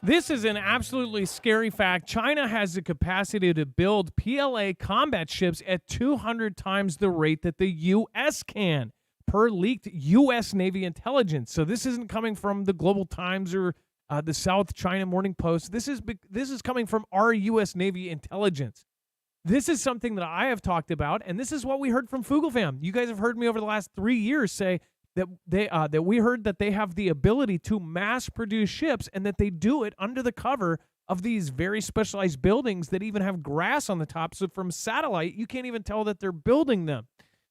This is an absolutely scary fact. China has the capacity to build PLA combat ships at 200 times the rate that the U.S. can, per leaked U.S. Navy intelligence. So this isn't coming from the Global Times or the South China Morning Post. This is coming from our U.S. Navy intelligence. This is something that I have talked about, and this is what we heard from Fugel fam. You guys have heard me over the last 3 years say that we heard that they have the ability to mass produce ships, and that they do it under the cover of these very specialized buildings that even have grass on the top. So from satellite, you can't even tell that they're building them.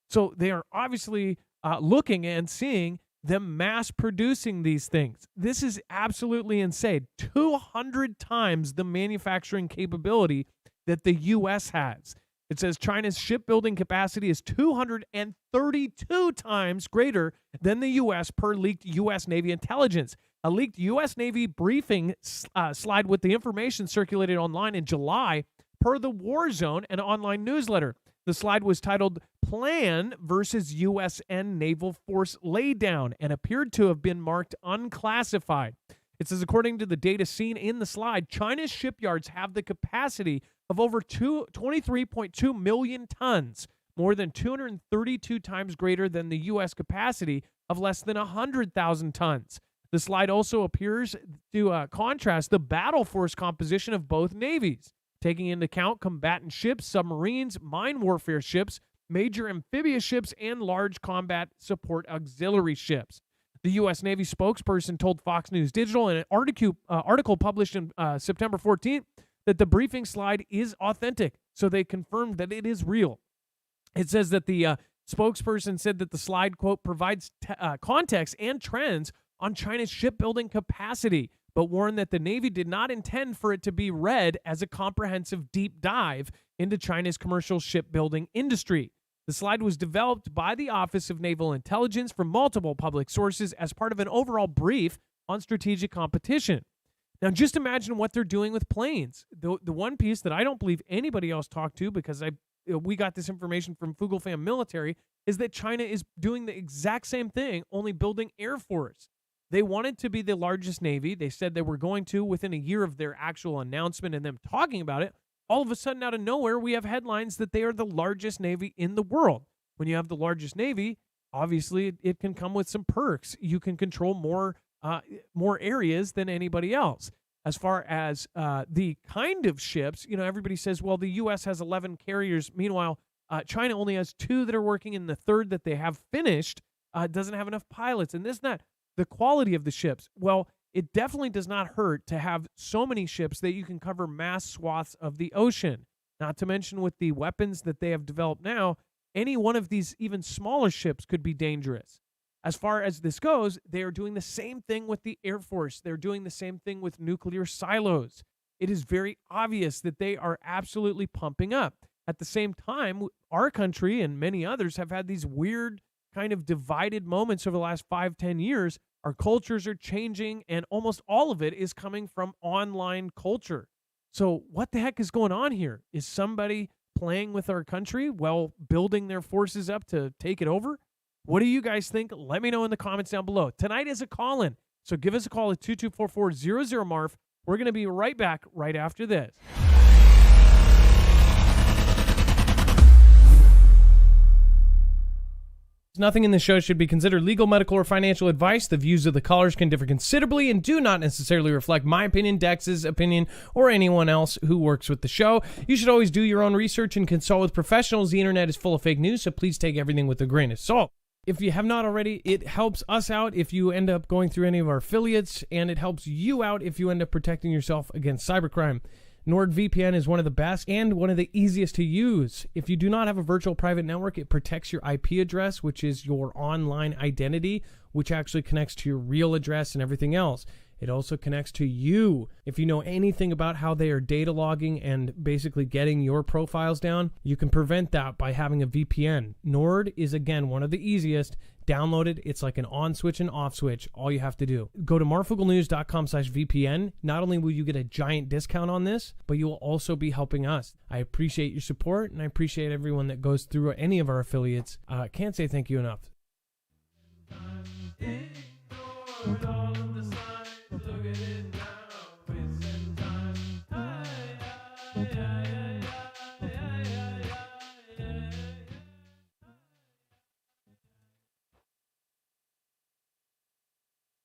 So they are obviously looking and seeing them mass producing these things. This is absolutely insane. 200 times the manufacturing capability that the U.S. has. It says China's shipbuilding capacity is 232 times greater than the U.S. per leaked U.S. Navy intelligence. A leaked U.S. Navy briefing slide with the information circulated online in July per the War Zone, an online newsletter. The slide was titled Plan versus U.S.N. Naval Force Laydown and appeared to have been marked unclassified. It says, according to the data seen in the slide, China's shipyards have the capacity of over 23.2 million tons, more than 232 times greater than the U.S. capacity of less than 100,000 tons. The slide also appears to contrast the battle force composition of both navies, taking into account combatant ships, submarines, mine warfare ships, major amphibious ships, and large combat support auxiliary ships. The U.S. Navy spokesperson told Fox News Digital in an article published on September 14th that the briefing slide is authentic, so they confirmed that it is real. It says that the spokesperson said that the slide, quote, provides context and trends on China's shipbuilding capacity, but warned that the Navy did not intend for it to be read as a comprehensive deep dive into China's commercial shipbuilding industry. The slide was developed by the Office of Naval Intelligence from multiple public sources as part of an overall brief on strategic competition. Now, just imagine what they're doing with planes. The one piece that I don't believe anybody else talked to, because we got this information from Fugel Fam Military, is that China is doing the exact same thing, only building Air Force. They wanted to be the largest Navy. They said they were going to within a year of their actual announcement and them talking about it. All of a sudden, out of nowhere, we have headlines that they are the largest Navy in the world. When you have the largest Navy, obviously it can come with some perks. You can control more areas than anybody else. As far as the kind of ships, everybody says, well, the U.S. has 11 carriers. Meanwhile, China only has 2 that are working, and the third that they have finished doesn't have enough pilots. And this and that. The quality of the ships, well, it definitely does not hurt to have so many ships that you can cover mass swaths of the ocean. Not to mention with the weapons that they have developed now, any one of these even smaller ships could be dangerous. As far as this goes, they are doing the same thing with the Air Force. They're doing the same thing with nuclear silos. It is very obvious that they are absolutely pumping up. At the same time, our country and many others have had these weird kind of divided moments over the last 5-10 years. Our cultures are changing, and almost all of it is coming from online culture. So what the heck is going on here? Is somebody playing with our country while building their forces up to take it over? What do you guys think? Let me know in the comments down below. Tonight is a call-in, so give us a call at 2244-00-MARF. We're going to be right back right after this. Nothing in the show should be considered legal, medical, or financial advice. The views of the callers can differ considerably and do not necessarily reflect my opinion, Dex's opinion, or anyone else who works with the show. You should always do your own research and consult with professionals. The internet is full of fake news, so please take everything with a grain of salt. If you have not already, it helps us out if you end up going through any of our affiliates, and it helps you out if you end up protecting yourself against cybercrime. NordVPN is one of the best and one of the easiest to use. If you do not have a virtual private network, it protects your IP address, which is your online identity, which actually connects to your real address and everything else. It also connects to you. If you know anything about how they are data logging and basically getting your profiles down, you can prevent that by having a VPN. Nord is, again, one of the easiest. Download it. It's like an on switch and off switch. All you have to do. Go to marfooglenews.com/VPN. Not only will you get a giant discount on this, but you will also be helping us. I appreciate your support, and I appreciate everyone that goes through any of our affiliates. Can't say thank you enough. Ignored all of the signs, look at it now, it's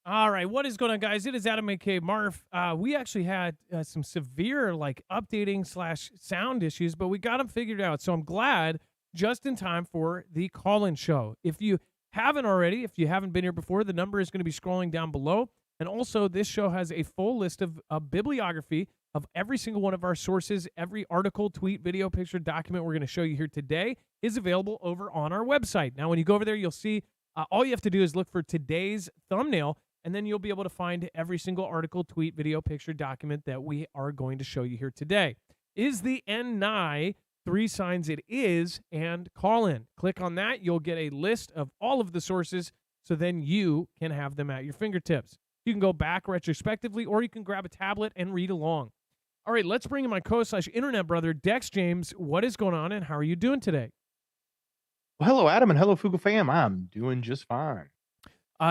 All right, what is going on, guys? It is Adam, aka Marf. We actually had some severe, like, updating slash sound issues, but we got them figured out. So I'm glad, just in time for the call-in show. If you haven't already, if you haven't been here before, the number is going to be scrolling down below. And also, this show has a full list of bibliography of every single one of our sources. Every article, tweet, video, picture, document we're going to show you here today is available over on our website. Now, when you go over there, you'll see all you have to do is look for today's thumbnail, and then you'll be able to find every single article, tweet, video, picture, document that we are going to show you here today. Is the end nigh? 3 signs it is, and call in. Click on that. You'll get a list of all of the sources, so then you can have them at your fingertips. You can go back retrospectively, or you can grab a tablet and read along. All right, let's bring in my co/internet brother, Dex James. What is going on, and how are you doing today? Well, hello, Adam, and hello, Fugu fam. I'm doing just fine.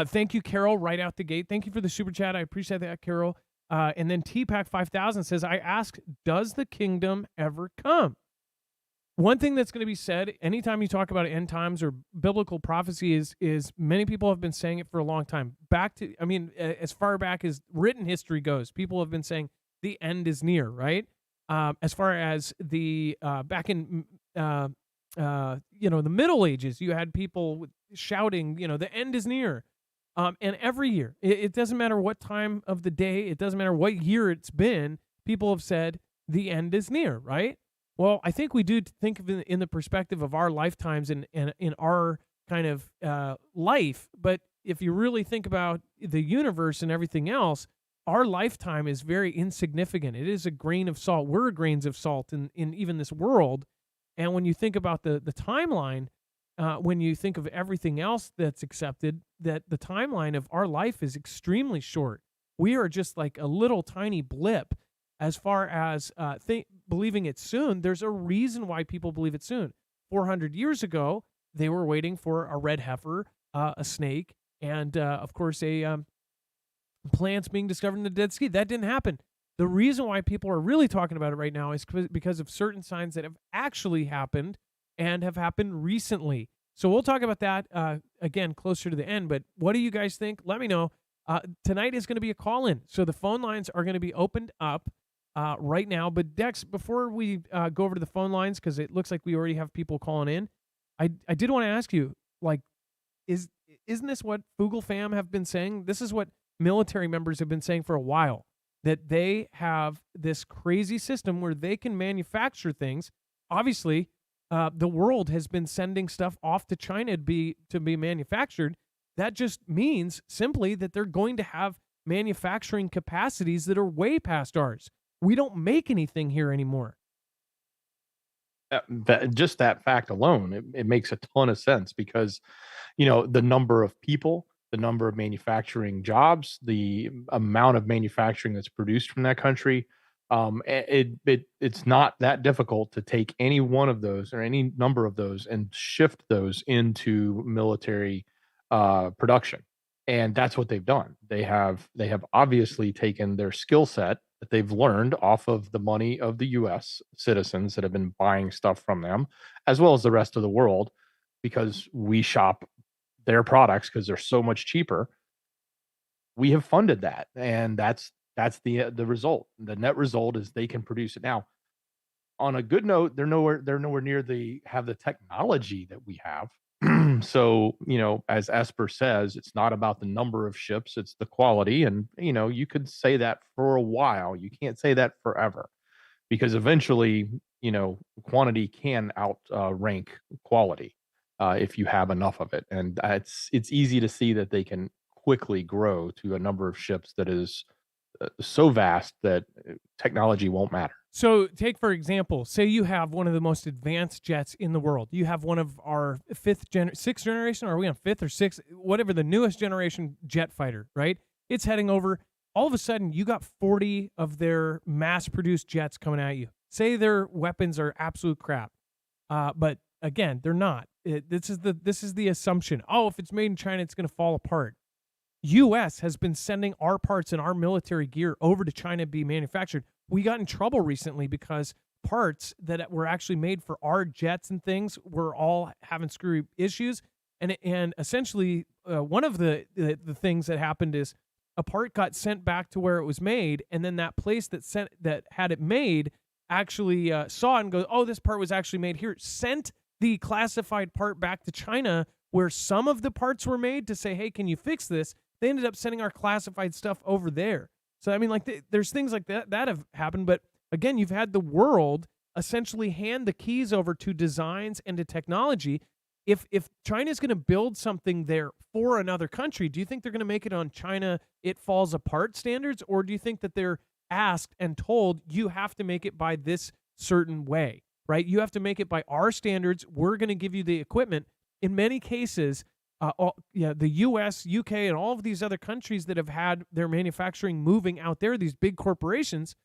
Thank you, Carol, right out the gate. Thank you for the super chat. I appreciate that, Carol. And then TPAC 5000 says, I ask, does the kingdom ever come? One thing that's going to be said anytime you talk about end times or biblical prophecy is many people have been saying it for a long time. As far back as written history goes, people have been saying the end is near, right? As far as the back in the Middle Ages, you had people shouting, the end is near. And every year, it doesn't matter what time of the day, it doesn't matter what year it's been, people have said the end is near, right? Well, I think we do think of it in the perspective of our lifetimes and in our kind of life. But if you really think about the universe and everything else, our lifetime is very insignificant. It is a grain of salt. We're grains of salt in even this world. And when you think about the timeline, when you think of everything else that's accepted, that the timeline of our life is extremely short. We are just like a little tiny blip as far as believing it soon. There's a reason why people believe it soon. 400 years ago, they were waiting for a red heifer, a snake, and of course, plants being discovered in the Dead Sea. That didn't happen. The reason why people are really talking about it right now is because of certain signs that have actually happened and have happened recently. So we'll talk about that again closer to the end. But what do you guys think? Let me know. Tonight is going to be a call-in. So the phone lines are going to be opened up right now. But Dex, before we go over to the phone lines, because it looks like we already have people calling in, I did want to ask you, like, isn't this what Fugle fam have been saying? This is what military members have been saying for a while, that they have this crazy system where they can manufacture things. Obviously, the world has been sending stuff off to China to be manufactured. That just means simply that they're going to have manufacturing capacities that are way past ours. We don't make anything here anymore. Just that fact alone, it makes a ton of sense because, the number of people, the number of manufacturing jobs, the amount of manufacturing that's produced from that country, it's not that difficult to take any one of those or any number of those and shift those into military production. And that's what they've done. They have obviously taken their skill set that they've learned off of the money of the US citizens that have been buying stuff from them, as well as the rest of the world, because we shop their products because they're so much cheaper. We have funded that, and that's the result. The net result is they can produce it now. On a good note, they're nowhere near the technology that we have. So, as Esper says, it's not about the number of ships, it's the quality. And, you could say that for a while. You can't say that forever because eventually, quantity can outrank quality if you have enough of it. And it's easy to see that they can quickly grow to a number of ships that is so vast that technology won't matter. So take, for example, say you have one of the most advanced jets in the world. You have one of our sixth generation, or are we on fifth or sixth, whatever, the newest generation jet fighter, right? It's heading over. All of a sudden, you got 40 of their mass-produced jets coming at you. Say their weapons are absolute crap. But again, they're not. This is the assumption. Oh, if it's made in China, it's going to fall apart. U.S. has been sending our parts and our military gear over to China to be manufactured. We got in trouble recently because parts that were actually made for our jets and things were all having screwy issues. And essentially, one of the things that happened is a part got sent back to where it was made, and then that place that had it made actually saw it and goes, oh, this part was actually made here, sent the classified part back to China where some of the parts were made to say, hey, can you fix this? They ended up sending our classified stuff over there. So, I mean, like, there's things like that have happened. But again, you've had the world essentially hand the keys over to designs and to technology. If China's going to build something there for another country, do you think they're going to make it on China it falls apart standards? Or do you think that they're asked and told, you have to make it by this certain way, right? You have to make it by our standards. We're going to give you the equipment. In many cases, the U.S., UK, and all of these other countries that have had their manufacturing moving out there, these big corporations,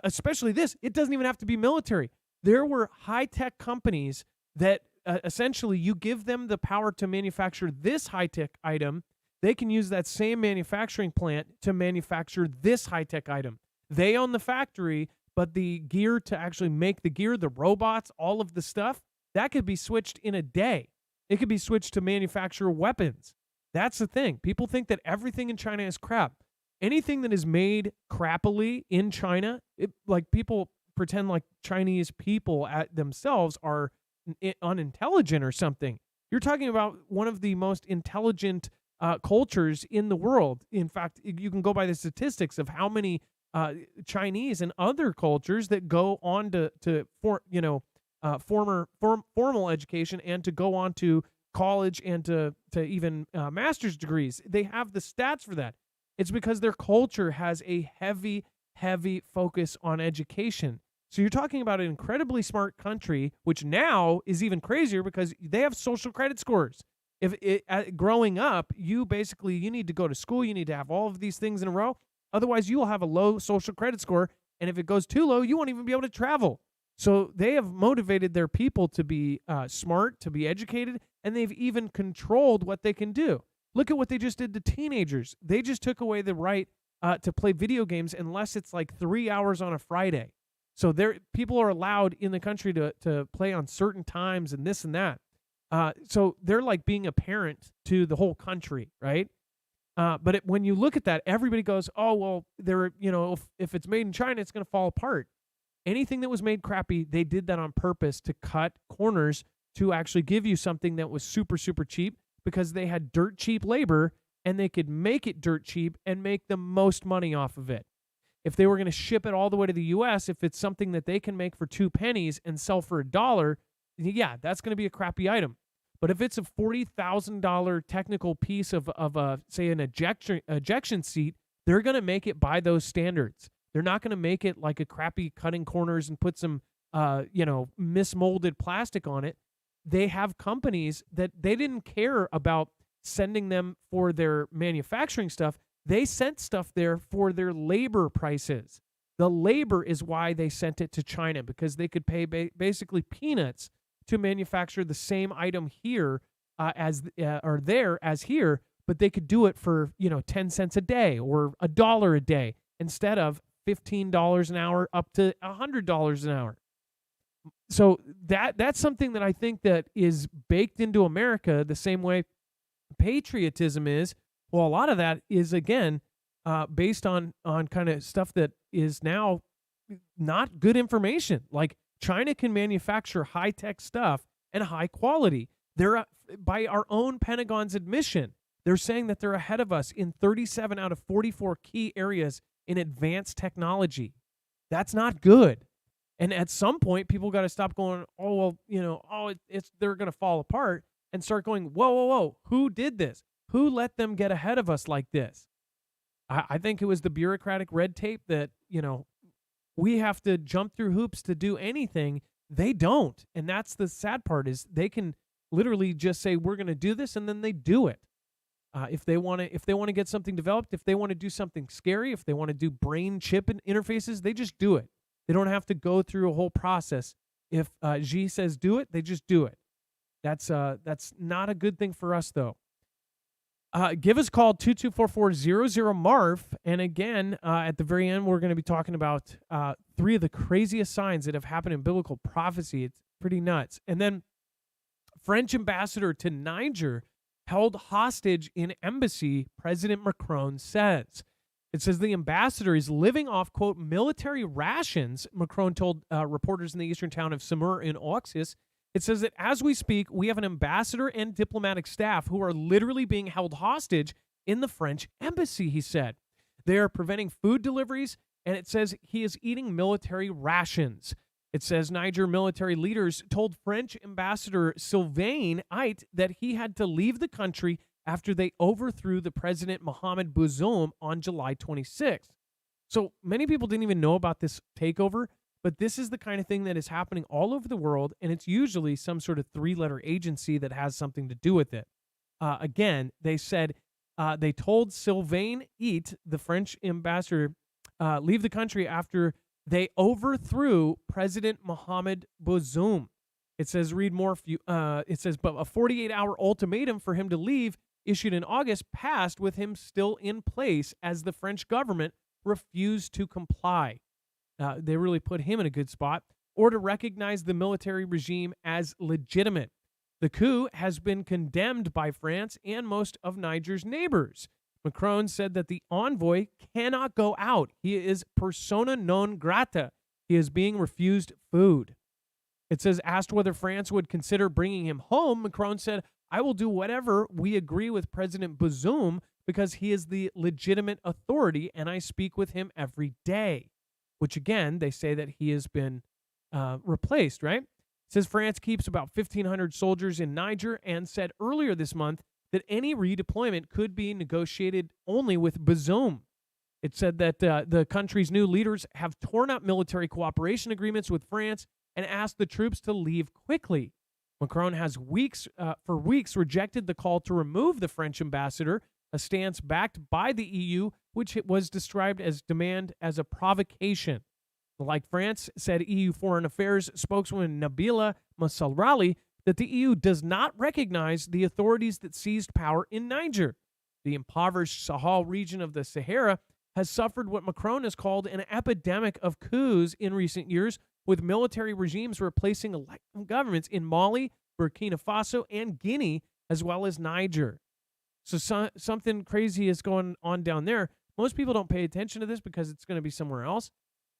especially this, it doesn't even have to be military. There were high-tech companies that essentially you give them the power to manufacture this high-tech item. They can use that same manufacturing plant to manufacture this high-tech item. They own the factory, but the gear to actually make the gear, the robots, all of the stuff, that could be switched in a day. It could be switched to manufacture weapons. That's the thing. People think that everything in China is crap. Anything that is made crappily in China, like people pretend like Chinese people at themselves are unintelligent or something. You're talking about one of the most intelligent cultures in the world. In fact, you can go by the statistics of how many Chinese and other cultures that go on formal education and to go on to college and to even master's degrees. They have the stats for that. It's because their culture has a heavy, heavy focus on education. So you're talking about an incredibly smart country, which now is even crazier because they have social credit scores. Growing up, you need to go to school. You need to have all of these things in a row. Otherwise, you will have a low social credit score. And if it goes too low, you won't even be able to travel. So they have motivated their people to be smart, to be educated, and they've even controlled what they can do. Look at what they just did to teenagers. They just took away the right to play video games unless it's like 3 hours on a Friday. So people are allowed in the country to play on certain times and this and that. So they're like being a parent to the whole country, right? But when you look at that, everybody goes, oh, well, if it's made in China, it's going to fall apart. Anything that was made crappy, they did that on purpose to cut corners to actually give you something that was super, super cheap because they had dirt cheap labor and they could make it dirt cheap and make the most money off of it. If they were going to ship it all the way to the U.S., if it's something that they can make for 2 pennies and sell for $1, yeah, that's going to be a crappy item. But if it's a $40,000 technical piece of say, an ejection seat, they're going to make it by those standards. They're not going to make it like a crappy cutting corners and put some, mismolded plastic on it. They have companies that they didn't care about sending them for their manufacturing stuff. They sent stuff there for their labor prices. The labor is why they sent it to China, because they could pay basically peanuts to manufacture the same item here as here, but they could do it for 10 cents a day or $1 a day instead of $15 an hour up to $100 an hour. So that's something that I think that is baked into America the same way patriotism is. Well, a lot of that is, again, based on kind of stuff that is now not good information. Like China can manufacture high-tech stuff and high quality. They're, by our own Pentagon's admission, they're saying that they're ahead of us in 37 out of 44 key areas in advanced technology. That's not good. And at some point, people got to stop going, oh, well, they're going to fall apart, and start going, whoa, who did this? Who let them get ahead of us like this? I think it was the bureaucratic red tape that, we have to jump through hoops to do anything. They don't. And that's the sad part, is they can literally just say, we're going to do this, and then they do it. If they want to get something developed, if they want to do something scary, if they want to do brain chip interfaces, they just do it. They don't have to go through a whole process. If Xi says do it, they just do it. That's not a good thing for us, though. Give us a call, 224-400-MARF. And again, at the very end, we're going to be talking about 3 of the craziest signs that have happened in biblical prophecy. It's pretty nuts. And then French ambassador to Niger held hostage in embassy, President Macron says. It says the ambassador is living off, quote, military rations, Macron told reporters in the eastern town of Samur in Oxus. It says that as we speak, we have an ambassador and diplomatic staff who are literally being held hostage in the French embassy, he said. They are preventing food deliveries, and it says he is eating military rations. It says Niger military leaders told French Ambassador Sylvain Ait that he had to leave the country after they overthrew the President Mohamed Bazoum on July 26th. So many people didn't even know about this takeover, but this is the kind of thing that is happening all over the world, and it's usually some sort of three-letter agency that has something to do with it. Again, they said they told Sylvain Ait, the French ambassador, leave the country after they overthrew President Mohamed Bazoum. It says, read more. It says, but a 48-hour ultimatum for him to leave issued in August passed with him still in place as the French government refused to comply. They really put him in a good spot, or to recognize the military regime as legitimate. The coup has been condemned by France and most of Niger's neighbors. Macron said that the envoy cannot go out. He is persona non grata. He is being refused food. It says, asked whether France would consider bringing him home, Macron said, I will do whatever we agree with President Bazoum because he is the legitimate authority and I speak with him every day. Which again, they say that he has been replaced, right? It says France keeps about 1,500 soldiers in Niger and said earlier this month that any redeployment could be negotiated only with Bazoum. It said that the country's new leaders have torn up military cooperation agreements with France and asked the troops to leave quickly. Macron has for weeks rejected the call to remove the French ambassador, a stance backed by the EU, which it was described as demand as a provocation. Like France, said EU Foreign Affairs spokeswoman Nabila Masalrali that the EU does not recognize the authorities that seized power in Niger. The impoverished Sahel region of the Sahara has suffered what Macron has called an epidemic of coups in recent years, with military regimes replacing elected governments in Mali, Burkina Faso, and Guinea, as well as Niger. So something crazy is going on down there. Most people don't pay attention to this because it's going to be somewhere else.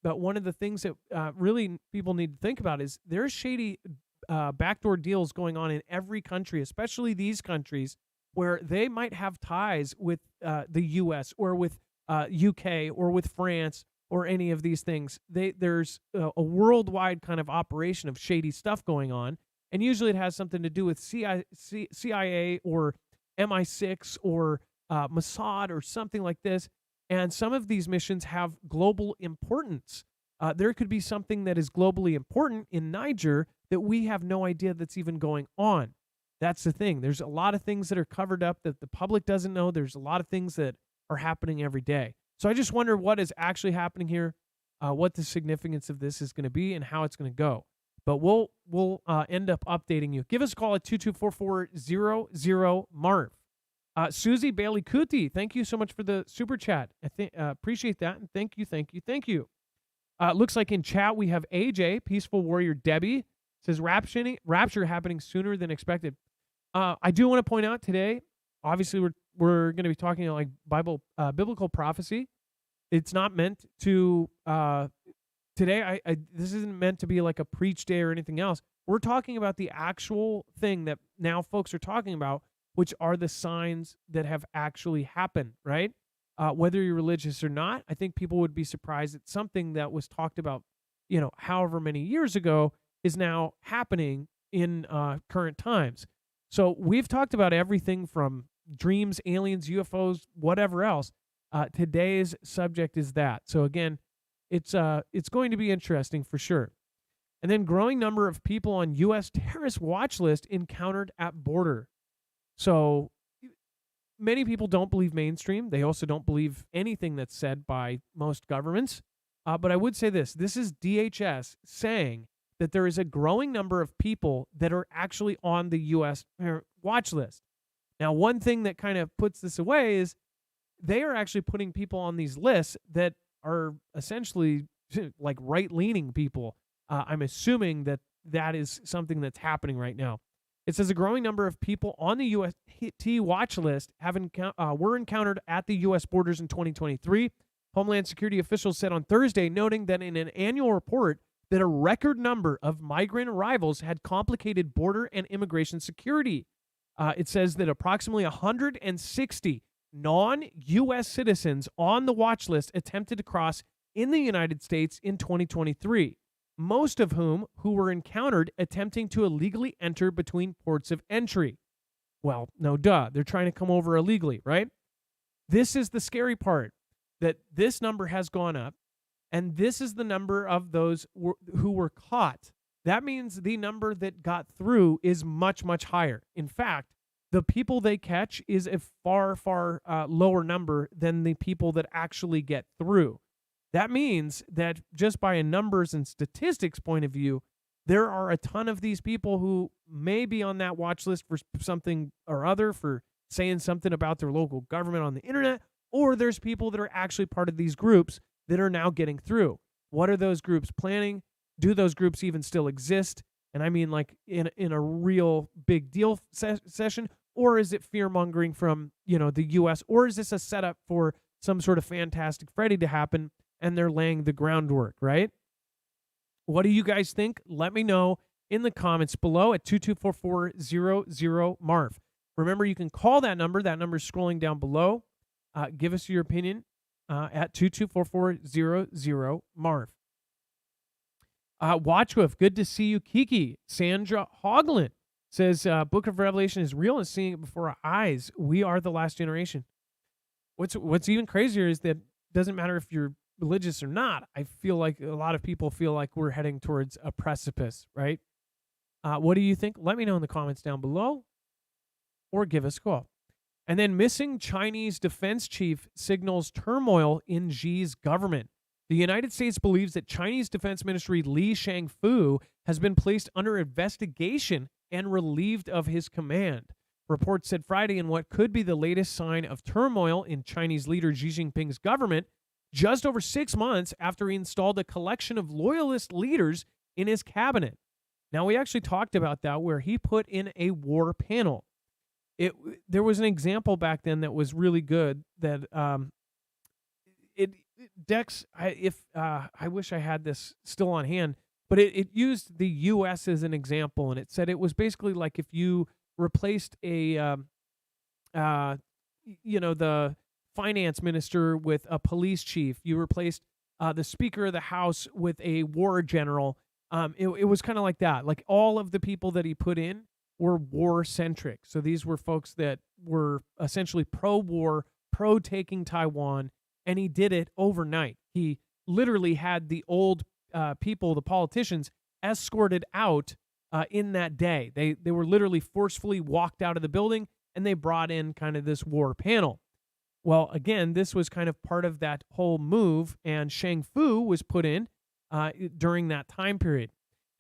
But one of the things that really people need to think about is there's shady backdoor deals going on in every country, especially these countries, where they might have ties with the U.S. or with UK or with France or any of these things. There's a worldwide kind of operation of shady stuff going on, and usually it has something to do with CIA or MI6 or Mossad or something like this. And some of these missions have global importance. There could be something that is globally important in Niger that we have no idea that's even going on. That's the thing. There's a lot of things that are covered up that the public doesn't know. There's a lot of things that are happening every day. So I just wonder what is actually happening here, what the significance of this is going to be, and how it's going to go. But we'll end up updating you. Give us a call at 224-400-MARF. Susie Bailey Kuti, thank you so much for the super chat. I appreciate that, and thank you. Looks like in chat we have AJ, Peaceful Warrior Debbie, says rapture happening sooner than expected. I do want to point out today, obviously we're going to be talking like biblical prophecy. It's not meant to today. This isn't meant to be like a preach day or anything else. We're talking about the actual thing that now folks are talking about, which are the signs that have actually happened, right? Whether you're religious or not, I think people would be surprised that something that was talked about, however many years ago is now happening in current times. So we've talked about everything from dreams, aliens, UFOs, whatever else. Today's subject is that. So again, it's going to be interesting for sure. And then growing number of people on U.S. terrorist watch list encountered at border. So many people don't believe mainstream. They also don't believe anything that's said by most governments. But I would say this is DHS saying that there is a growing number of people that are actually on the U.S. watch list. Now, one thing that kind of puts this away is they are actually putting people on these lists that are essentially like right-leaning people. I'm assuming that is something that's happening right now. It says a growing number of people on the UST watch list were encountered at the U.S. borders in 2023. Homeland Security officials said on Thursday, noting that in an annual report that a record number of migrant arrivals had complicated border and immigration security. It says that approximately 160 non-U.S. citizens on the watch list attempted to cross in the United States in 2023, most of whom were encountered attempting to illegally enter between ports of entry. Well, no duh. They're trying to come over illegally, right? This is the scary part, that this number has gone up, and this is the number of those who were caught. That means the number that got through is much, much higher. In fact, the people they catch is a far, far lower number than the people that actually get through. That means that just by a numbers and statistics point of view, there are a ton of these people who may be on that watch list for something or other, for saying something about their local government on the internet, or there's people that are actually part of these groups that are now getting through. What are those groups planning? Do those groups even still exist? And I mean, like in a real big deal session, or is it fear mongering from, the U.S., or is this a setup for some sort of Fantastic Freddy to happen and they're laying the groundwork, right? What do you guys think? Let me know in the comments below at 2244000MARF. Remember, you can call that number. That number is scrolling down below. Give us your opinion at 2244000MARF. Watchwolf, good to see you. Kiki, Sandra Hoagland says, Book of Revelation is real and seeing it before our eyes. We are the last generation. What's even crazier is that it doesn't matter if you're religious or not. I feel like a lot of people feel like we're heading towards a precipice, right? What do you think? Let me know in the comments down below, or give us a call. And then, missing Chinese defense chief signals turmoil in Xi's government. The United States believes that Chinese Defense Ministry Li Shangfu has been placed under investigation and relieved of his command. Reports said Friday in what could be the latest sign of turmoil in Chinese leader Xi Jinping's government, just over 6 months after he installed a collection of loyalist leaders in his cabinet. Now, we actually talked about that, where he put in a war panel. There was an example back then that was really good. That Dex, I wish I had this still on hand, but it used the U.S. as an example, and it said it was basically like if you replaced the finance minister with a police chief, you replaced the Speaker of the House with a war general. It was kind of like that. Like, all of the people that he put in were war-centric. So these were folks that were essentially pro-war, pro-taking Taiwan, and he did it overnight. He literally had the old people, the politicians, escorted out in that day. They were literally forcefully walked out of the building, and they brought in kind of this war panel. Well, again, this was kind of part of that whole move, and Shangfu was put in during that time period.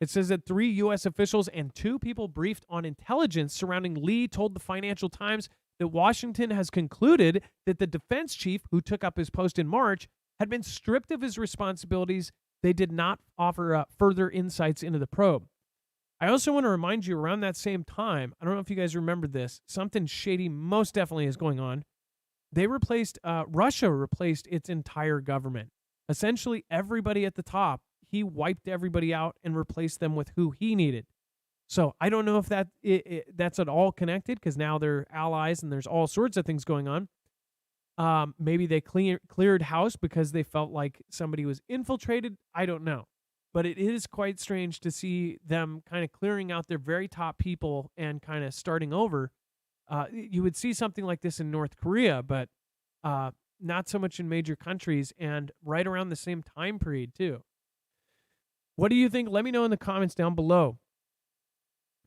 It says that 3 U.S. officials and 2 people briefed on intelligence surrounding Li told the Financial Times that Washington has concluded that the defense chief, who took up his post in March, had been stripped of his responsibilities. They did not offer further insights into the probe. I also want to remind you, around that same time, I don't know if you guys remember this, something shady most definitely is going on. Russia replaced its entire government. Essentially, everybody at the top, he wiped everybody out and replaced them with who he needed. So I don't know if that's at all connected, because now they're allies and there's all sorts of things going on. Maybe they cleared house because they felt like somebody was infiltrated. I don't know. But it is quite strange to see them kind of clearing out their very top people and kind of starting over. You would see something like this in North Korea, but not so much in major countries, and right around the same time period too. What do you think? Let me know in the comments down below.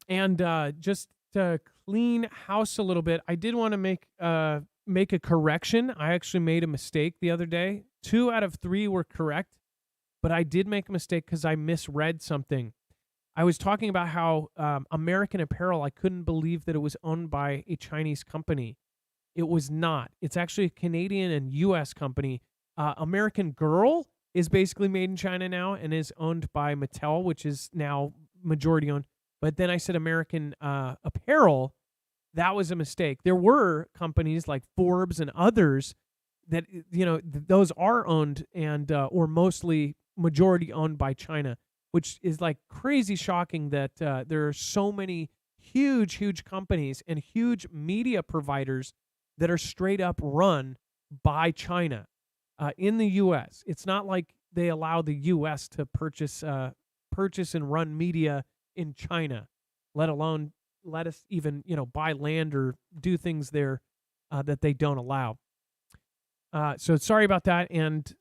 And just to clean house a little bit, I did want to make a correction. I actually made a mistake the other day. 2 out of 3 were correct, but I did make a mistake because I misread something. I was talking about how American Apparel, I couldn't believe that it was owned by a Chinese company. It was not. It's actually a Canadian and U.S. company. American Girl is basically made in China now and is owned by Mattel, which is now majority owned. But then I said American Apparel. That was a mistake. There were companies like Forbes and others that, those are owned and or mostly majority owned by China, which is like crazy shocking that there are so many huge companies and huge media providers that are straight up run by China in the U.S. It's not like they allow the U.S. to purchase and run media in China, let alone let us even buy land or do things there that they don't allow. So sorry about that. And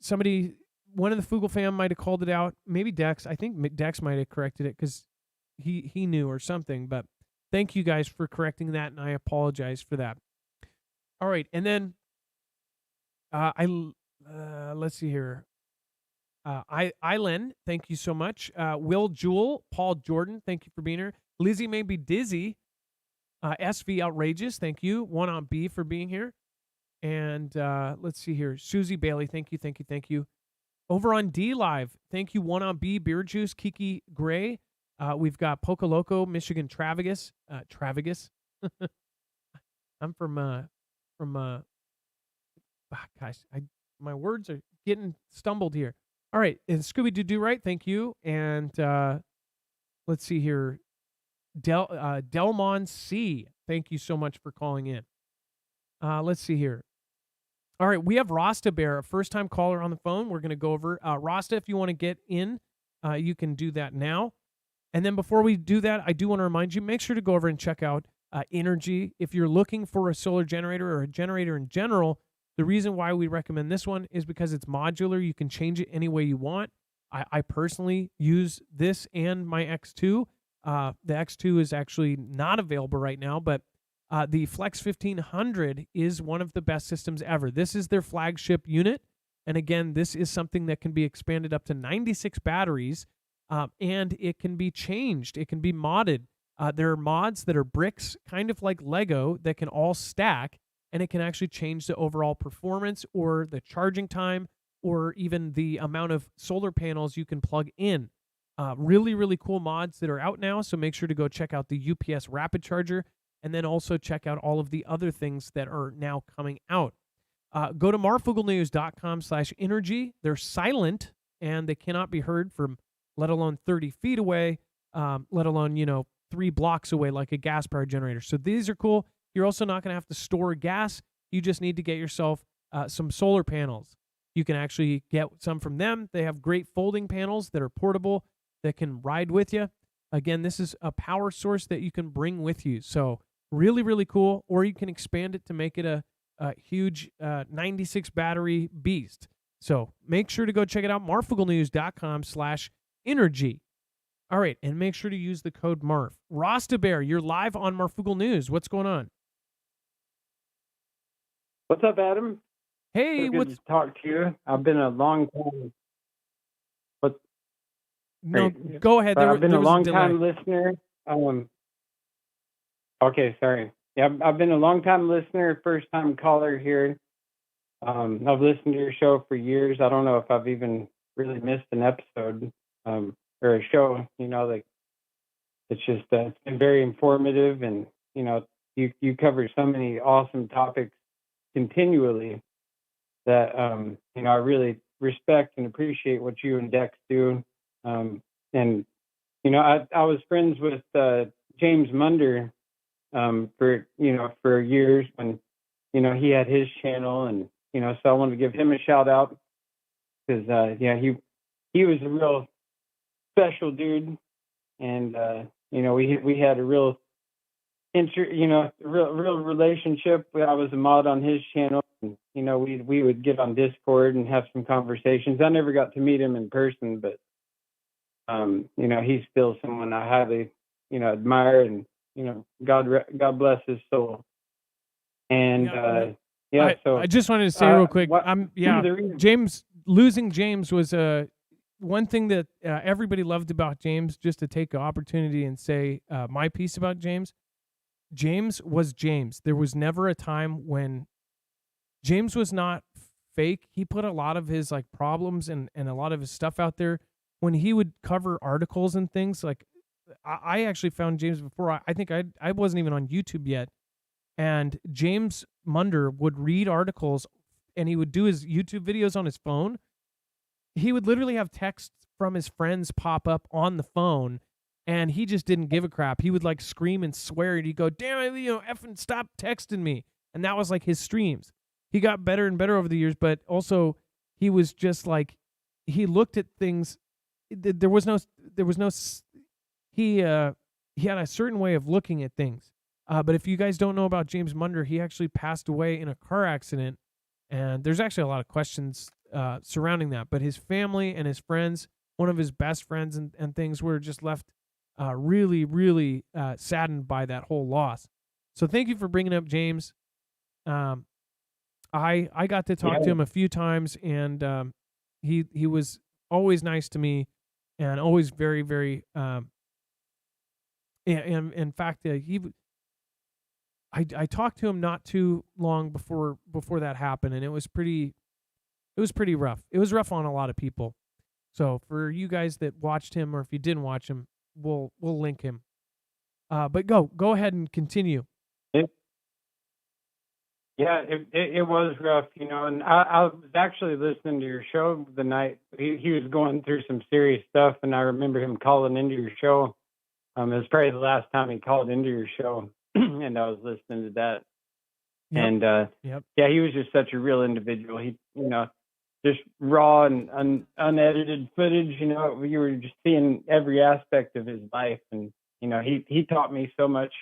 one of the Foogle fam might have called it out. Maybe Dex. I think Dex might have corrected it because he knew or something. But thank you guys for correcting that, and I apologize for that. All right, and then let's see here. Eilen, thank you so much. Will Jewell, Paul Jordan, thank you for being here. Lizzie may be dizzy. SV Outrageous, thank you. One on B for being here. And let's see here. Susie Bailey, thank you. Over on D Live, thank you. One on B, Beer Juice, Kiki Gray. We've got Poco Loco, Michigan Travagus. Travagus. I'm from gosh, my words are getting stumbled here. All right, and Scooby Doo Do Right, thank you. And let's see here. Delmon C, thank you so much for calling in. Let's see here. All right, we have Rasta Bear, a first-time caller on the phone. We're going to go over. Rasta, if you want to get in, you can do that now. And then before we do that, I do want to remind you, make sure to go over and check out Energy. If you're looking for a solar generator or a generator in general, the reason why we recommend this one is because it's modular. You can change it any way you want. I personally use this and my X2. The X2 is actually not available right now, but the Flex 1500 is one of the best systems ever. This is their flagship unit. And again, this is something that can be expanded up to 96 batteries, and it can be changed. It can be modded. There are mods that are bricks, kind of like Lego, that can all stack, and it can actually change the overall performance or the charging time or even the amount of solar panels you can plug in. Really, really cool mods that are out now, so make sure to go check out the UPS Rapid Charger, and then also check out all of the other things that are now coming out. Go to marfooglenews.com/energy. They're silent, and they cannot be heard from let alone 30 feet away, let alone, 3 blocks away like a gas-powered generator. So these are cool. You're also not going to have to store gas. You just need to get yourself some solar panels. You can actually get some from them. They have great folding panels that are portable that can ride with you. Again, this is a power source that you can bring with you. So really, really cool. Or you can expand it to make it a huge 96 battery beast. So make sure to go check it out. marfooglenews.com/energy. All right, and make sure to use the code MARF. Rasta Bear, you're live on Marfoogle News. What's going on? What's up, Adam? Hey, good to talk to you. I've been a long time. No, go ahead. I've been a long time listener. Okay, sorry. Yeah, I've been a long time listener, first time caller here. I've listened to your show for years. I don't know if I've even really missed an episode or a show. It's just it's been very informative, and you cover so many awesome topics continually that I really respect and appreciate what you and Dex do. And I was friends with James Munder for years when he had his channel, and so I wanted to give him a shout out because he was a real special dude, and we had a real real relationship. I was a mod on his channel, and we would get on Discord and have some conversations. I never got to meet him in person, but he's still someone I highly admire, and God bless his soul. And so I just wanted to say real quick, losing James was one thing that everybody loved about James. Just to take an opportunity and say my piece about James. James was James. There was never a time when James was not fake. He put a lot of his problems and a lot of his stuff out there. When he would cover articles and things, I actually found James before. I think I wasn't even on YouTube yet, and James Munder would read articles, and he would do his YouTube videos on his phone. He would literally have texts from his friends pop up on the phone, and he just didn't give a crap. He would like scream and swear, and he'd go, "Damn it, effing stop texting me." And that was like his streams. He got better and better over the years, but also he was just like, he looked at things. There was no, he had a certain way of looking at things. But if you guys don't know about James Munder, he actually passed away in a car accident, and there's actually a lot of questions surrounding that. But his family and his friends, one of his best friends and things, were just left really, really saddened by that whole loss. So thank you for bringing up James. I got to talk to him a few times, and he was always nice to me, and always very, very. And in fact, I talked to him not too long before that happened, and it was pretty rough. It was rough on a lot of people. So for you guys that watched him, or if you didn't watch him, we'll link him. But go ahead and continue. Yeah, it was rough, and I was actually listening to your show the night he was going through some serious stuff, and I remember him calling into your show. It was probably the last time he called into your show, and I was listening to that. Yep. And Yep. yeah, he was just such a real individual. He, just raw and unedited footage. You were just seeing every aspect of his life, and he taught me so much,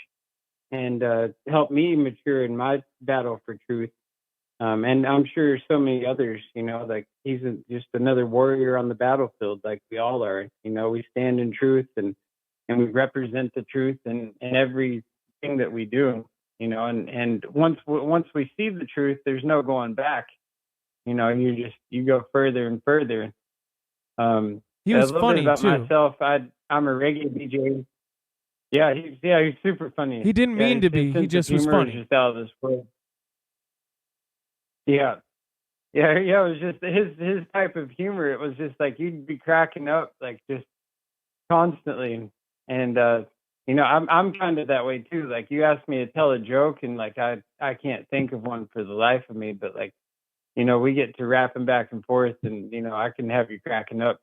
and helped me mature in my battle for truth. And I'm sure so many others, like he's just another warrior on the battlefield, like we all are. We stand in truth, and we represent the truth in everything that we do. And once we see the truth, there's no going back. You go further and further. He was a little funny bit about too. myself. I'm a reggae DJ. Yeah, he's super funny. He didn't mean to be. He just was funny. Just out of this world. Yeah. It was just his type of humor. It was just like you'd be cracking up like just constantly. And I'm kind of that way too. Like you asked me to tell a joke, and like I can't think of one for the life of me. But like we get to rapping back and forth, and I can have you cracking up.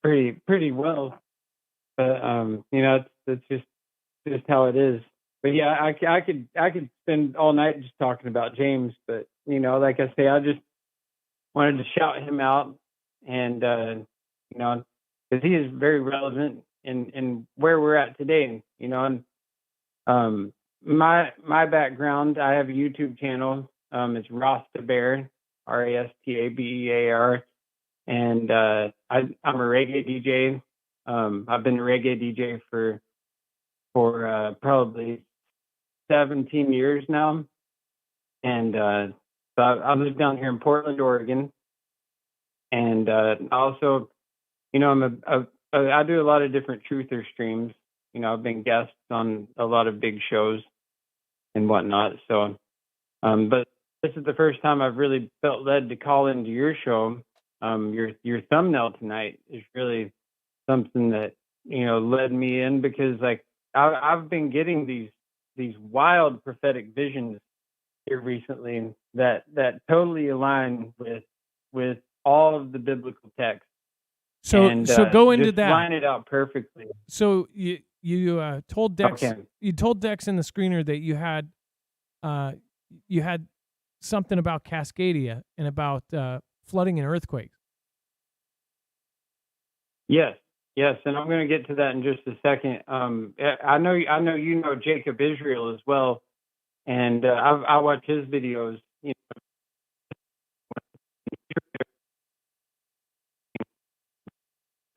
Pretty well. But it's just how it is. But yeah, I could spend all night just talking about James. But like I say, I just wanted to shout him out, and because he is very relevant in where we're at today. And my background, I have a YouTube channel. It's Rasta Bear, Rastabear, and I'm a reggae DJ. I've been a reggae DJ for probably 17 years now, and so I live down here in Portland, Oregon, and also, I do a lot of different truther streams. I've been guests on a lot of big shows and whatnot. So, but this is the first time I've really felt led to call into your show. Your thumbnail tonight is really something that led me in, because like I've been getting these wild prophetic visions here recently that totally align with all of the biblical text. So go into just that. Line it out perfectly. So you told Dex, Okay. you told Dex in the screener that you had something about Cascadia and about flooding and earthquakes. Yes, and I'm going to get to that in just a second. I know Jacob Israel as well, and I watch his videos.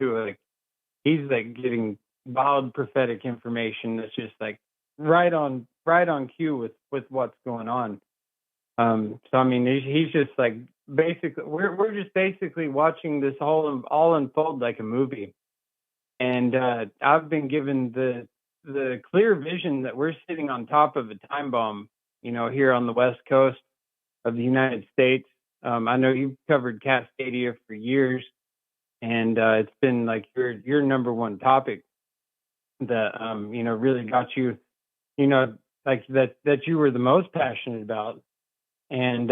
Like he's like getting wild prophetic information that's just like right on cue with what's going on. So I mean, he's just like basically we're just basically watching this all unfold like a movie. And I've been given the clear vision that we're sitting on top of a time bomb, here on the West Coast of the United States. I know you've covered Cascadia for years, and it's been like your number one topic. that really got you, like that you were the most passionate about. And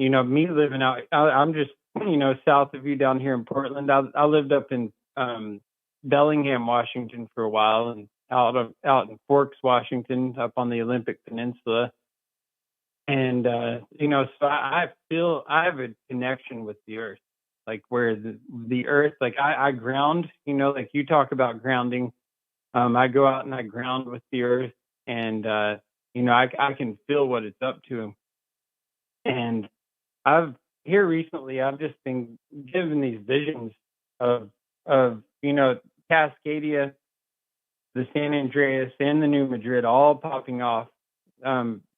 me living out, I'm just south of you down here in Portland. I lived up in Bellingham, Washington for a while, and out in Forks, Washington, up on the Olympic Peninsula. And so I feel I have a connection with the earth, like where the earth, like I ground, like you talk about grounding. I go out and I ground with the earth, and I can feel what it's up to. And recently I've just been given these visions of Cascadia, the San Andreas, and the New Madrid all popping off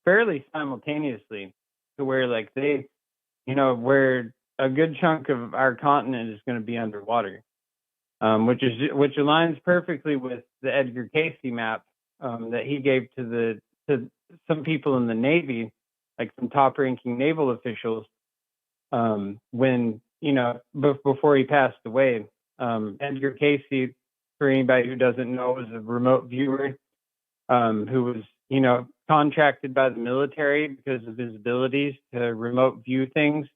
fairly simultaneously, to where like they, where a good chunk of our continent is going to be underwater, which aligns perfectly with the Edgar Casey map that he gave to some people in the Navy, like some top-ranking naval officials, when before he passed away. Edgar Casey, for anybody who doesn't know, was a remote viewer who was contracted by the military because of his abilities to remote view things,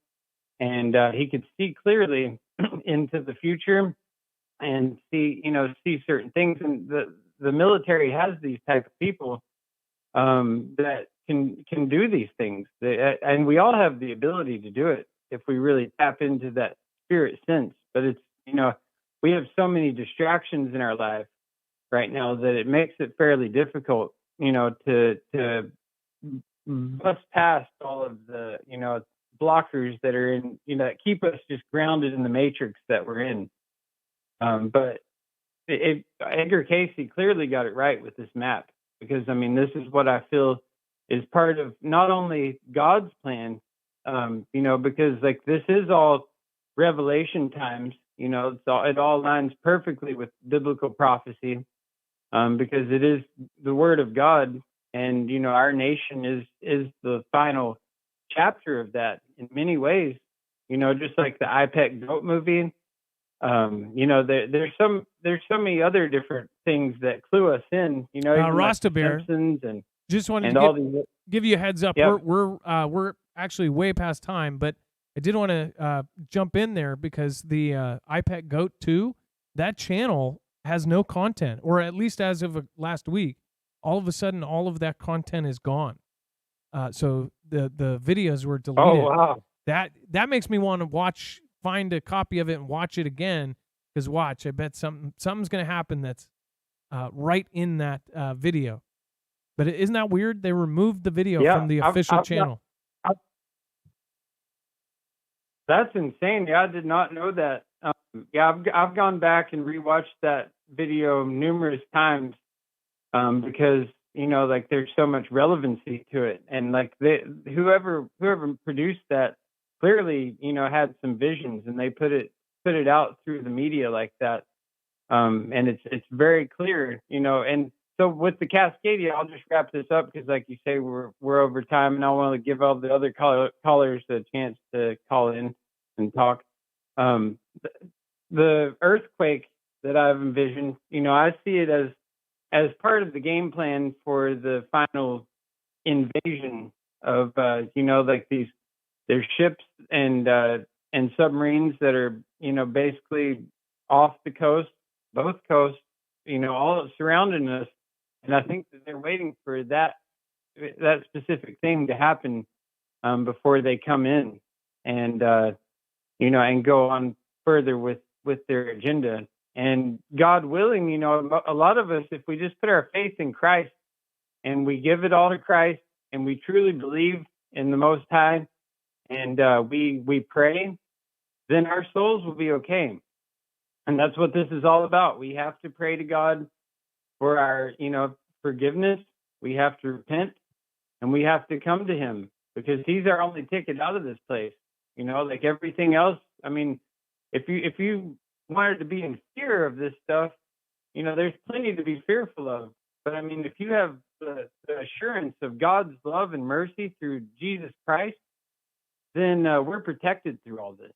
and he could see clearly into the future and see certain things. And the military has these type of people that can do these things, and we all have the ability to do it if we really tap into that spirit sense. But it's we have so many distractions in our life right now that it makes it fairly difficult to bust past all of the blockers that are in that keep us just grounded in the matrix that we're in. But Edgar Casey clearly got it right with this map, because this is what I feel is part of not only God's plan, because like this is all revelation times, it all aligns perfectly with biblical prophecy, because it is the word of God, and our nation is the final chapter of that in many ways, just like the IPEC goat movie. There's so many other different things that clue us in, even Rasta like Bear, Simpsons and just wanted all to these. give you a heads up. Yep. We're actually way past time, but I did want to jump in there because the iPad Goat 2, that channel has no content, or at least as of last week, all of a sudden all of that content is gone. So the videos were deleted. Oh wow! That makes me want to find a copy of it and watch it again. Because I bet something's going to happen that's right in that video. But isn't that weird? They removed the video from the official channel. That's insane. Yeah, I did not know that. I've gone back and rewatched that video numerous times because like there's so much relevancy to it, and like whoever produced that clearly had some visions, and they put it out through the media like that, and it's very clear, and so with the Cascadia, I'll just wrap this up because, like you say, we're over time, and I want to give all the other callers a chance to call in and talk. The earthquake that I've envisioned, I see it as part of the game plan for the final invasion of, like there's ships and submarines that are, basically off the coast, both coasts, all surrounding us. And I think that they're waiting for that specific thing to happen before they come in and and go on further with their agenda. And God willing, a lot of us, if we just put our faith in Christ and we give it all to Christ and we truly believe in the Most High and we pray, then our souls will be okay. And that's what this is all about. We have to pray to God for our, forgiveness. We have to repent, and we have to come to Him because He's our only ticket out of this place. Like everything else. If you wanted to be in fear of this stuff, there's plenty to be fearful of. But if you have the assurance of God's love and mercy through Jesus Christ, then we're protected through all this.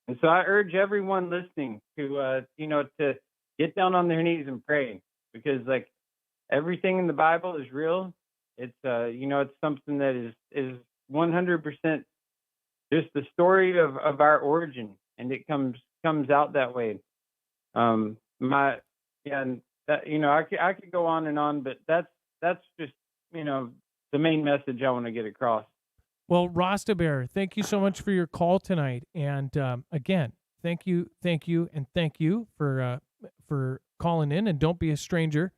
And so I urge everyone listening to to get down on their knees and pray. because like everything in the Bible is real. It's it's something that is 100% just the story of our origin, and it comes out that way. My yeah, and that I could go on and on, but that's just the main message I want to get across. Well, Rasta Bear, thank you so much for your call tonight. And again, thank you, and thank you for calling in. And don't be a stranger.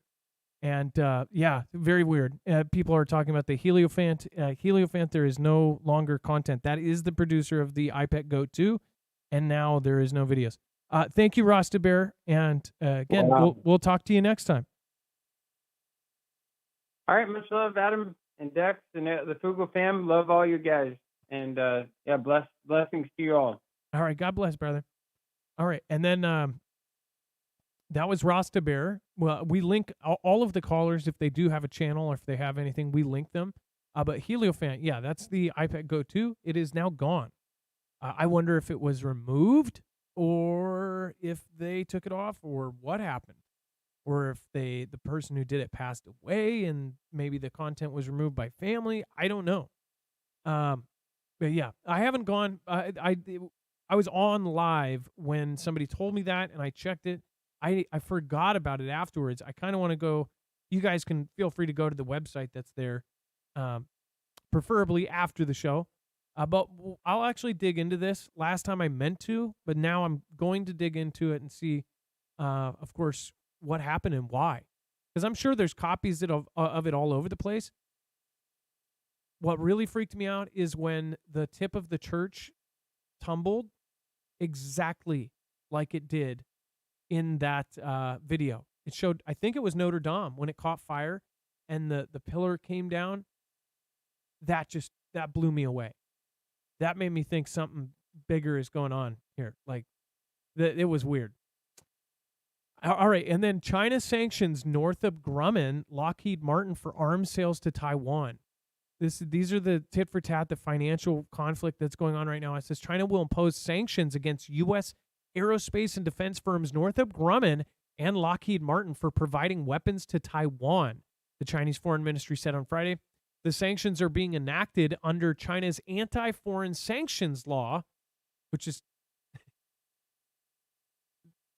And yeah, very weird. People are talking about the Heliofant. Heliofant, there is no longer content. That is the producer of the iPet Goat 2, and now there is no videos. Thank you, Rasta Bear. And again, Wow. we'll talk to you next time. All right, much love, Adam and Dex and the Foogle fam. Love all you guys, and yeah, blessings to you all. All right, God bless, brother. All right, and then that was Rasta Bear. Well, we link all of the callers if they do have a channel or if they have anything, we link them. But Heliofant, yeah, that's the iPad Go 2. It is now gone. I wonder if it was removed or if they took it off or what happened. Or if the person who did it passed away and maybe the content was removed by family. I don't know. But yeah, I haven't gone. I was on live when somebody told me that, and I checked it. I forgot about it afterwards. I kind of want to go. You guys can feel free to go to the website that's there, preferably after the show. But I'll actually dig into this. Last time I meant to, but now I'm going to dig into it and see, of course, what happened and why. Because I'm sure there's copies of it all over the place. What really freaked me out is when the tip of the church tumbled exactly like it did in that video. It showed, I think it was Notre Dame when it caught fire and the pillar came down. That blew me away. That made me think something bigger is going on here. Like, it was weird. All right, and then China sanctions Northrop Grumman, Lockheed Martin for arms sales to Taiwan. These are the tit for tat, the financial conflict that's going on right now. It says China will impose sanctions against U.S. aerospace and defense firms Northrop Grumman and Lockheed Martin for providing weapons to Taiwan. The Chinese Foreign Ministry said on Friday, the sanctions are being enacted under China's anti-foreign sanctions law, which is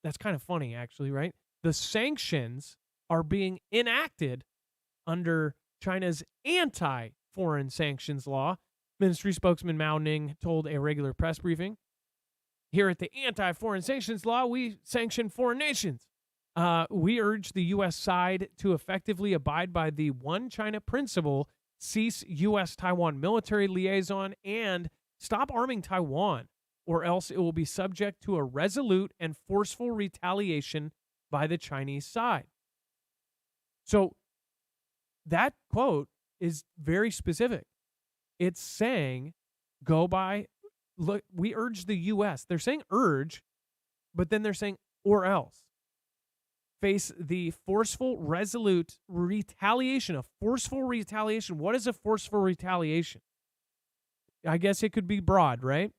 that's kind of funny, actually, right? The sanctions are being enacted under China's anti-foreign sanctions law. Ministry spokesman Mao Ning told a regular press briefing, here at the anti-foreign sanctions law, we sanction foreign nations. We urge the U.S. side to effectively abide by the One China principle, cease U.S.-Taiwan military liaison, and stop arming Taiwan, or else it will be subject to a resolute and forceful retaliation by the Chinese side. So that quote is very specific. It's saying, look, we urge the U.S. They're saying urge, but then they're saying, or else. Face the forceful, resolute retaliation. A forceful retaliation. What is a forceful retaliation? I guess it could be broad, right?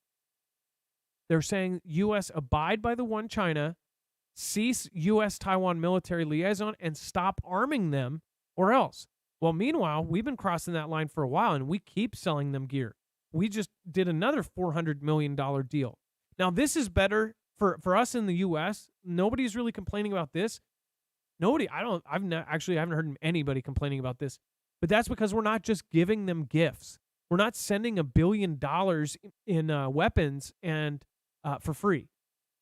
They're saying U.S. abide by the One China, cease U.S.-Taiwan military liaison, and stop arming them, or else. Well, meanwhile, we've been crossing that line for a while, and we keep selling them gear. We just did another $400 million deal. Now, this is better for us in the U.S. Nobody's really complaining about this. Nobody. I haven't heard anybody complaining about this. But that's because we're not just giving them gifts. We're not sending $1 billion in weapons and for free.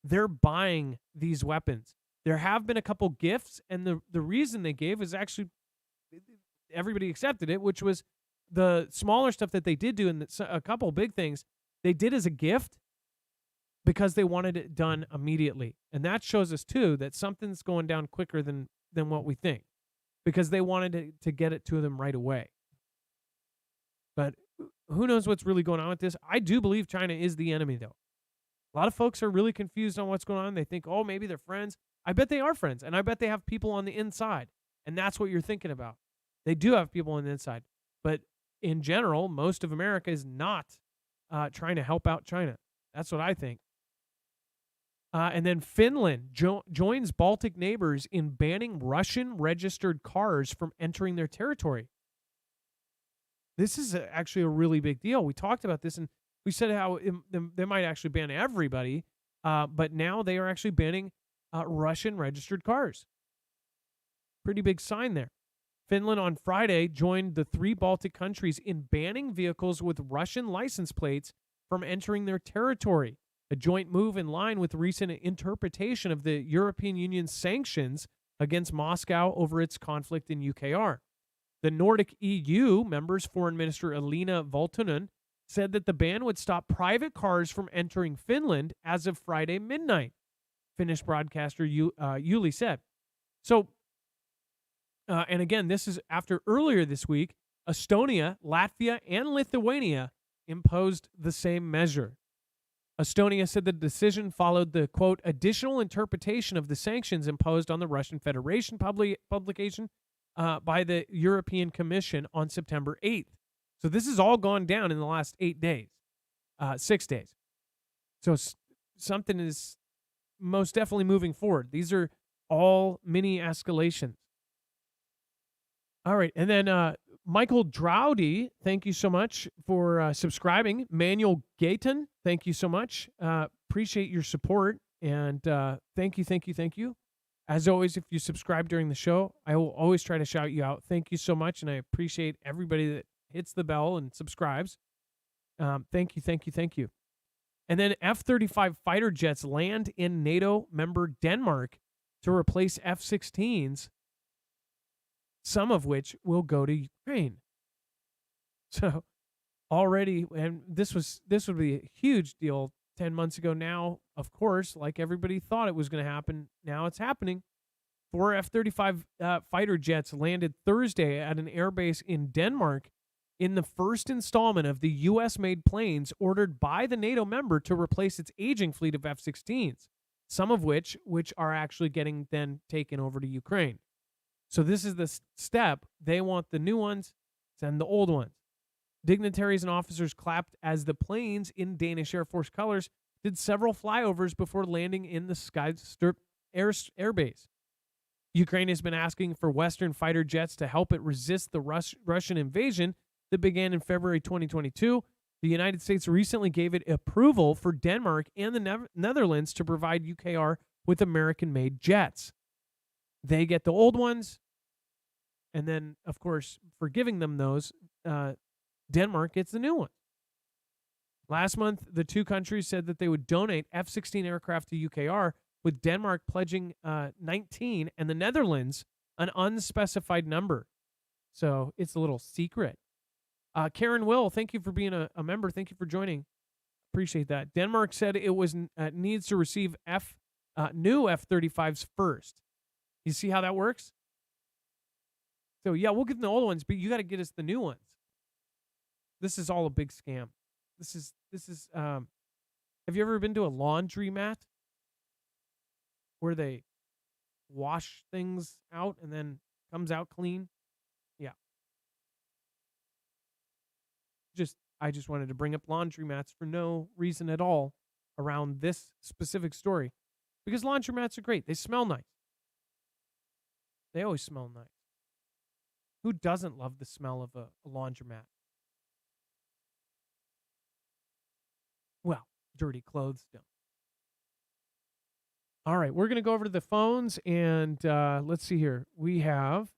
They're buying these weapons. There have been a couple gifts, and the reason they gave is actually everybody accepted it, which was the smaller stuff that they did do, and a couple big things they did as a gift because they wanted it done immediately. And that shows us, too, that something's going down quicker than what we think because they wanted to get it to them right away. But who knows what's really going on with this? I do believe China is the enemy, though. A lot of folks are really confused on what's going on. They think, oh, maybe they're friends. I bet they are friends, and I bet they have people on the inside, and that's what you're thinking about. They do have people on the inside. But in general, most of America is not trying to help out China. That's what I think. And then Finland joins Baltic neighbors in banning Russian-registered cars from entering their territory. This is actually a really big deal. We talked about this, and we said how they might actually ban everybody, but now they are actually banning Russian-registered cars. Pretty big sign there. Finland on Friday joined the 3 Baltic countries in banning vehicles with Russian license plates from entering their territory, a joint move in line with recent interpretation of the European Union's sanctions against Moscow over its conflict in UKR. The Nordic EU members' Foreign Minister Elina Valtonen said that the ban would stop private cars from entering Finland as of Friday midnight, Finnish broadcaster Yle said. So, and again, this is after earlier this week, Estonia, Latvia, and Lithuania imposed the same measure. Estonia said the decision followed the, quote, additional interpretation of the sanctions imposed on the Russian Federation publication by the European Commission on September 8th. So this has all gone down in the last 6 days. So something is most definitely moving forward. These are all mini escalations. All right. And then Michael Drowdy, thank you so much for subscribing. Manuel Gayton, thank you so much. Appreciate your support. And thank you. As always, if you subscribe during the show, I will always try to shout you out. Thank you so much, and I appreciate everybody that hits the bell and subscribes. Thank you. And then F-35 fighter jets land in NATO member Denmark to replace F-16s, some of which will go to Ukraine. So already, and this would be a huge deal 10 months ago. Now, of course, like everybody thought it was going to happen, now it's happening. 4 F-35 fighter jets landed Thursday at an airbase in Denmark in the first installment of the U.S.-made planes ordered by the NATO member to replace its aging fleet of F-16s, some of which are actually getting then taken over to Ukraine. So this is the step. They want the new ones, send the old ones. Dignitaries and officers clapped as the planes in Danish Air Force colors did several flyovers before landing in the Skrydstrup air base. Ukraine has been asking for Western fighter jets to help it resist the Russian invasion that began in February 2022. The United States recently gave it approval for Denmark and the Netherlands to provide UKR with American-made jets. They get the old ones, and then, of course, for giving them those, Denmark gets the new one. Last month, the two countries said that they would donate F-16 aircraft to UKR, with Denmark pledging 19 and the Netherlands an unspecified number. So it's a little secret. Karen Will, thank you for being a member. Thank you for joining. Appreciate that. Denmark said it was needs to receive new F-35s first. You see how that works? So, yeah, we'll give them the old ones, but you got to get us the new ones. This is all a big scam. This is have you ever been to a laundromat where they wash things out and then comes out clean? Yeah. I just wanted to bring up laundromats for no reason at all around this specific story, because laundromats are great. They smell nice. They always smell nice. Who doesn't love the smell of a laundromat? Well, dirty clothes don't. All right, we're going to go over to the phones, and let's see here. We have,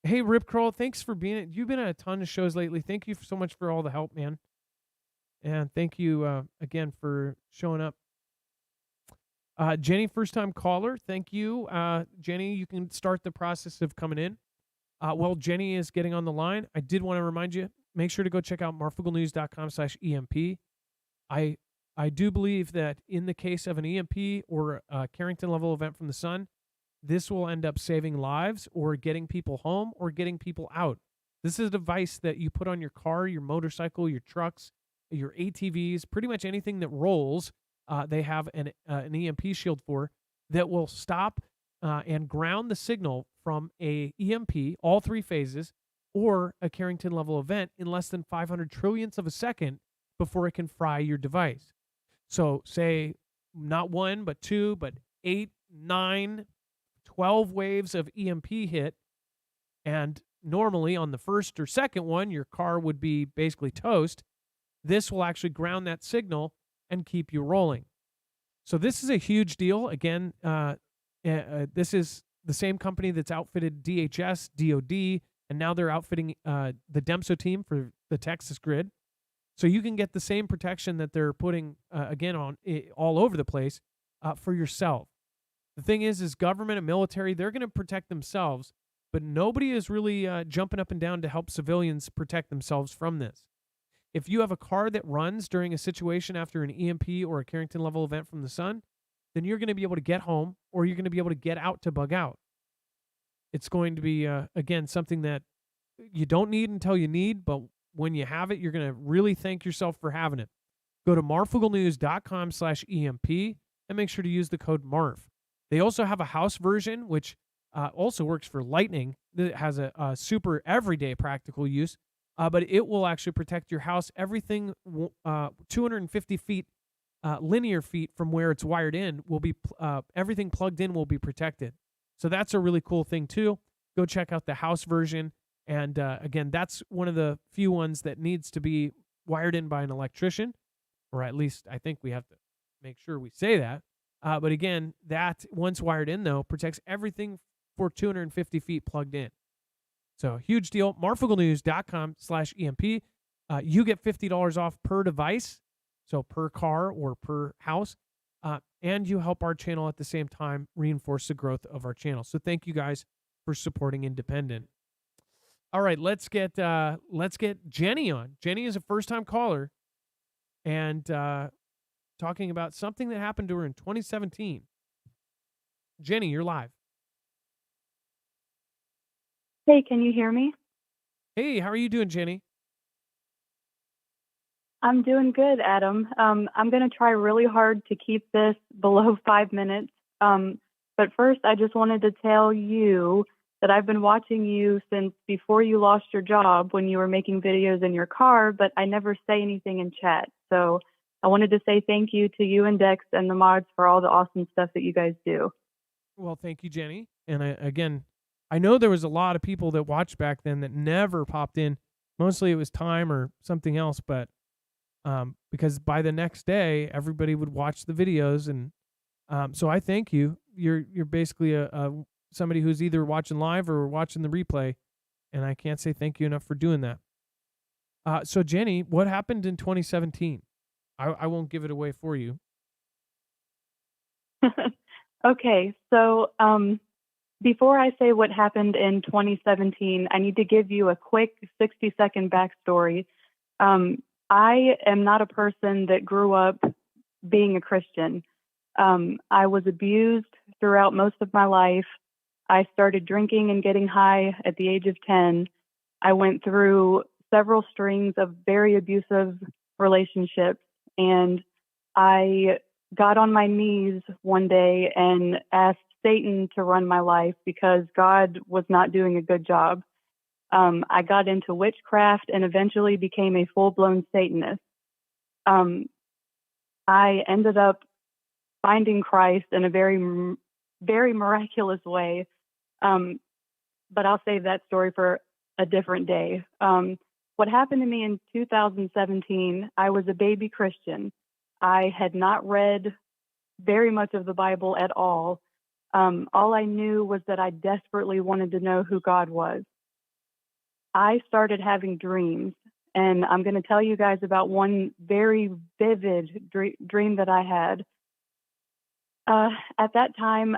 hey, Rip Kroll, thanks for being, you've been at a ton of shows lately. Thank you so much for all the help, man. And thank you again for showing up. Jenny, first-time caller, thank you. Jenny, you can start the process of coming in. While Jenny is getting on the line, I did want to remind you, make sure to go check out marfugglenews.com/EMP. I do believe that in the case of an EMP or a Carrington-level event from the sun, this will end up saving lives or getting people home or getting people out. This is a device that you put on your car, your motorcycle, your trucks, your ATVs, pretty much anything that rolls. They have an EMP shield for that will stop and ground the signal from a EMP, all 3 phases, or a Carrington-level event in less than 500 trillionths of a second before it can fry your device. So say not one, but two, but 8, 9, 12 waves of EMP hit. And normally on the first or second one, your car would be basically toast. This will actually ground that signal and keep you rolling. So this is a huge deal. Again, this is the same company that's outfitted DHS, DOD, and now they're outfitting the DEMSO team for the Texas grid. So you can get the same protection that they're putting, again, on all over the place for yourself. The thing is government and military, they're going to protect themselves, but nobody is really jumping up and down to help civilians protect themselves from this. If you have a car that runs during a situation after an EMP or a Carrington level event from the sun, then you're going to be able to get home, or you're going to be able to get out to bug out. It's going to be, again, something that you don't need until you need, but when you have it, you're going to really thank yourself for having it. Go to marfooglenews.com/EMP and make sure to use the code MARF. They also have a house version, which also works for lightning. That has a super everyday practical use, but it will actually protect your house. Everything 250 feet, linear feet from where it's wired in will be, everything plugged in will be protected. So that's a really cool thing too. Go check out the house version. And again, that's one of the few ones that needs to be wired in by an electrician, or at least I think we have to make sure we say that. But again, that once wired in, though, protects everything for 250 feet plugged in. So huge deal. marfooglenews.com/EMP. You get $50 off per device, so per car or per house. And you help our channel at the same time reinforce the growth of our channel. So thank you guys for supporting independent. All right, let's get Jenny on. Jenny is a first-time caller and talking about something that happened to her in 2017. Jenny, you're live. Hey, can you hear me? Hey, how are you doing, Jenny? I'm doing good, Adam. I'm going to try really hard to keep this below 5 minutes. But first, I just wanted to tell you that I've been watching you since before you lost your job when you were making videos in your car, but I never say anything in chat. So I wanted to say thank you to you and Dex and the mods for all the awesome stuff that you guys do. Well, thank you, Jenny. And again, I know there was a lot of people that watched back then that never popped in. Mostly it was time or something else, but because by the next day, everybody would watch the videos. And so I thank you. You're basically somebody who's either watching live or watching the replay, and I can't say thank you enough for doing that. So Jenny, what happened in 2017? I won't give it away for you. Okay, so before I say what happened in 2017, I need to give you a quick 60-second backstory. I am not a person that grew up being a Christian. I was abused throughout most of my life. I started drinking and getting high at the age of 10. I went through several strings of very abusive relationships, and I got on my knees one day and asked Satan to run my life because God was not doing a good job. I got into witchcraft and eventually became a full-blown Satanist. I ended up finding Christ in a very, very miraculous way. But I'll save that story for a different day. What happened to me in 2017, I was a baby Christian. I had not read very much of the Bible at all. All I knew was that I desperately wanted to know who God was. I started having dreams, and I'm going to tell you guys about one very vivid dream that I had. At that time,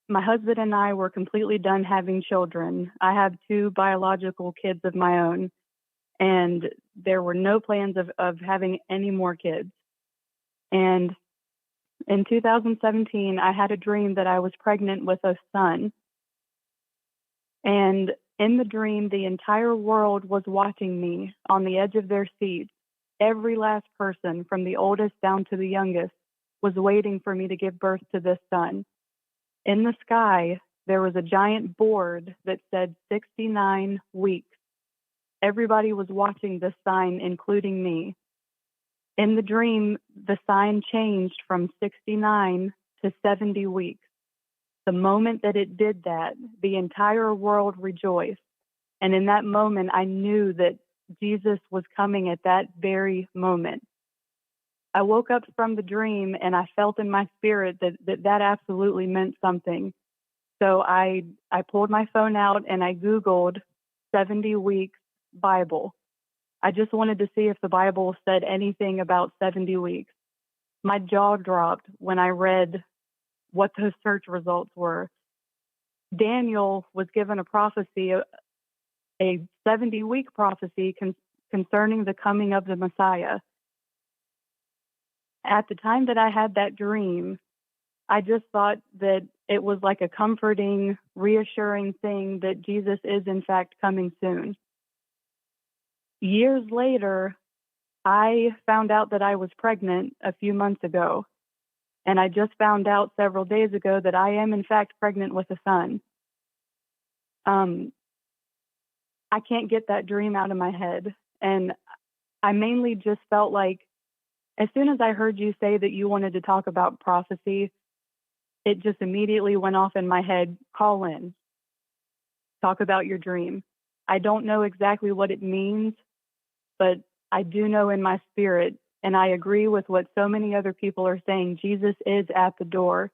my husband and I were completely done having children. I have 2 biological kids of my own, and there were no plans of having any more kids. And in 2017, I had a dream that I was pregnant with a son. And in the dream, the entire world was watching me on the edge of their seats. Every last person, from the oldest down to the youngest, was waiting for me to give birth to this son. In the sky, there was a giant board that said 69 weeks. Everybody was watching this sign, including me. In the dream, the sign changed from 69 to 70 weeks. The moment that it did that, the entire world rejoiced. And in that moment, I knew that Jesus was coming at that very moment. I woke up from the dream and I felt in my spirit that absolutely meant something. So I pulled my phone out and I Googled 70 weeks Bible. I just wanted to see if the Bible said anything about 70 weeks. My jaw dropped when I read what those search results were. Daniel was given a prophecy, a 70-week prophecy concerning the coming of the Messiah. At the time that I had that dream, I just thought that it was like a comforting, reassuring thing that Jesus is in fact coming soon. Years later, I found out that I was pregnant a few months ago. And I just found out several days ago that I am in fact pregnant with a son. I can't get that dream out of my head. And I mainly just felt like as soon as I heard you say that you wanted to talk about prophecy, it just immediately went off in my head, call in, talk about your dream. I don't know exactly what it means, but I do know in my spirit, and I agree with what so many other people are saying, Jesus is at the door.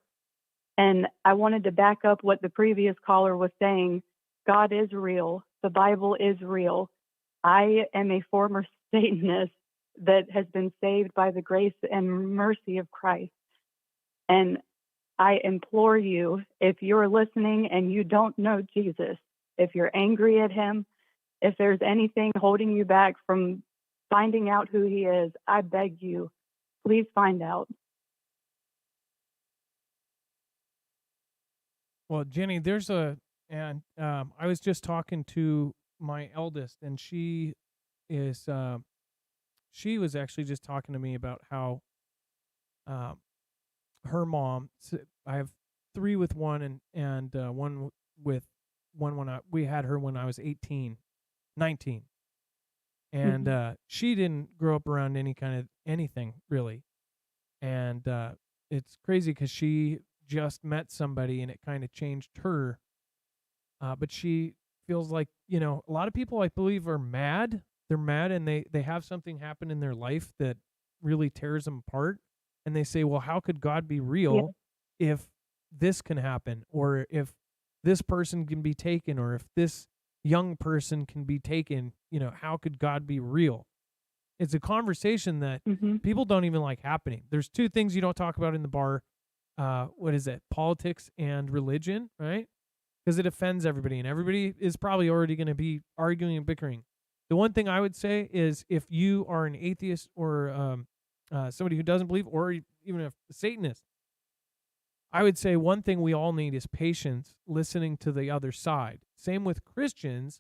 And I wanted to back up what the previous caller was saying. God is real. The Bible is real. I am a former Satanist that has been saved by the grace and mercy of Christ. And I implore you, if you're listening and you don't know Jesus, if you're angry at him, if there's anything holding you back from finding out who he is, I beg you, please find out. Well, Jenny, I was just talking to my eldest, and she was actually just talking to me about how her mom. I have 3 with one, and one with one when we had her when I was 18, 19, and she didn't grow up around any kind of anything really, and it's crazy because she just met somebody and it kind of changed her. But she feels like, a lot of people I believe are mad. They're mad and they have something happen in their life that really tears them apart. And they say, well, how could God be real if this can happen? Or if this person can be taken? Or if this young person can be taken? How could God be real? It's a conversation that people don't even like happening. There's 2 things you don't talk about in the bar. What is it? Politics and religion, right? Because it offends everybody, and everybody is probably already going to be arguing and bickering. The one thing I would say is if you are an atheist or somebody who doesn't believe, or even a Satanist, I would say one thing we all need is patience, listening to the other side. Same with Christians,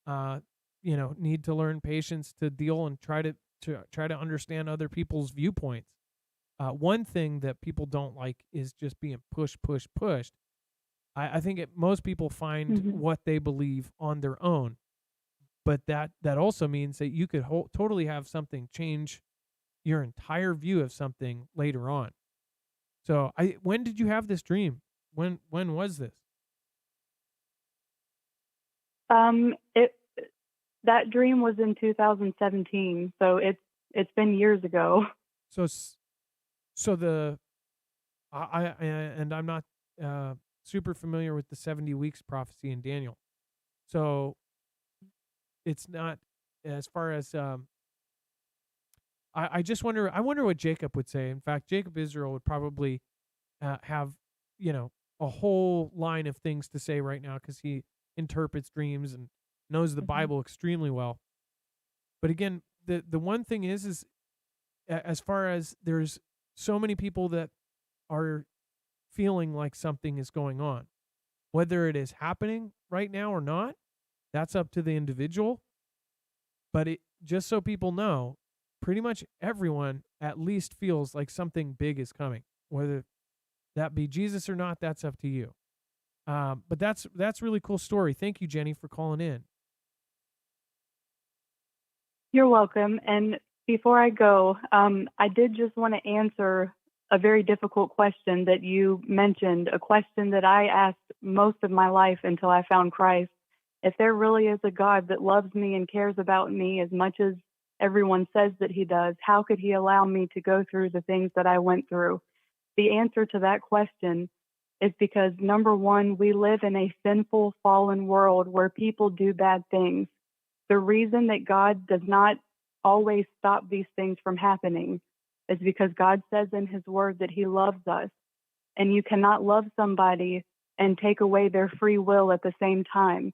need to learn patience to deal and try to understand other people's viewpoints. One thing that people don't like is just being pushed. I think most people find what they believe on their own, but that also means that you could totally have something change your entire view of something later on. So, when did you have this dream? When was this? That dream was in 2017, so it's been years ago. I'm not super familiar with the 70 weeks prophecy in Daniel. So it's not as far as I just wonder what Jacob would say. In fact, Jacob Israel would probably have a whole line of things to say right now because he interprets dreams and knows the Bible extremely well. But again, the one thing is as far as there's so many people that are feeling like something is going on. Whether it is happening right now or not, that's up to the individual. But just so people know, pretty much everyone at least feels like something big is coming. Whether that be Jesus or not, that's up to you. But that's a really cool story. Thank you, Jenny, for calling in. You're welcome. And Before I go, I did just want to answer a very difficult question that you mentioned, a question that I asked most of my life until I found Christ. If there really is a God that loves me and cares about me as much as everyone says that he does, how could he allow me to go through the things that I went through? The answer to that question is because, number one, we live in a sinful, fallen world where people do bad things. The reason that God does not always stop these things from happening is because God says in his word that he loves us. And you cannot love somebody and take away their free will at the same time.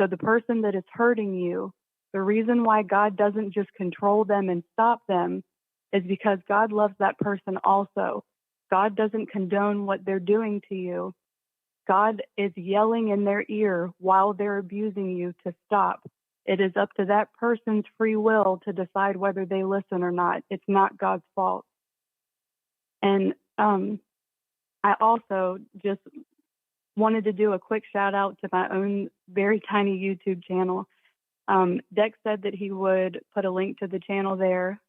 So the person that is hurting you, the reason why God doesn't just control them and stop them is because God loves that person also. God doesn't condone what they're doing to you. God is yelling in their ear while they're abusing you to stop. It is up to that person's free will to decide whether they listen or not. It's not God's fault. And I also just wanted to do a quick shout out to my own very tiny YouTube channel. Dex said that he would put a link to the channel there.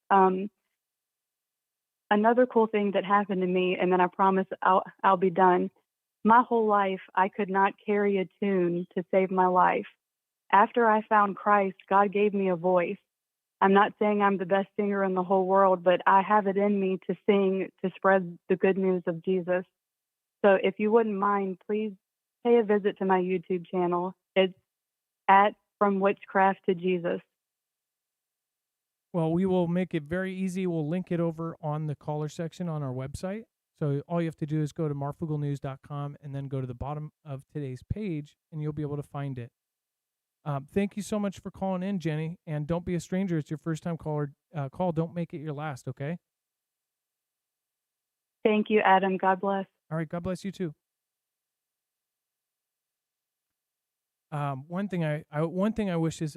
Another cool thing that happened to me, and then I promise I'll be done. My whole life, I could not carry a tune to save my life. After I found Christ, God gave me a voice. I'm not saying I'm the best singer in the whole world, but I have it in me to sing, to spread the good news of Jesus. So if you wouldn't mind, please pay a visit to my YouTube channel. It's at From Witchcraft to Jesus. Well, we will make it very easy. We'll link it over on the caller section on our website. So all you have to do is go to marfooglenews.com and then go to the bottom of today's page, and you'll be able to find it. Thank you so much for calling in, Jenny. And don't be a stranger. It's your first time call. Don't make it your last, okay? Thank you, Adam. God bless. All right. God bless you too. One thing I wish is,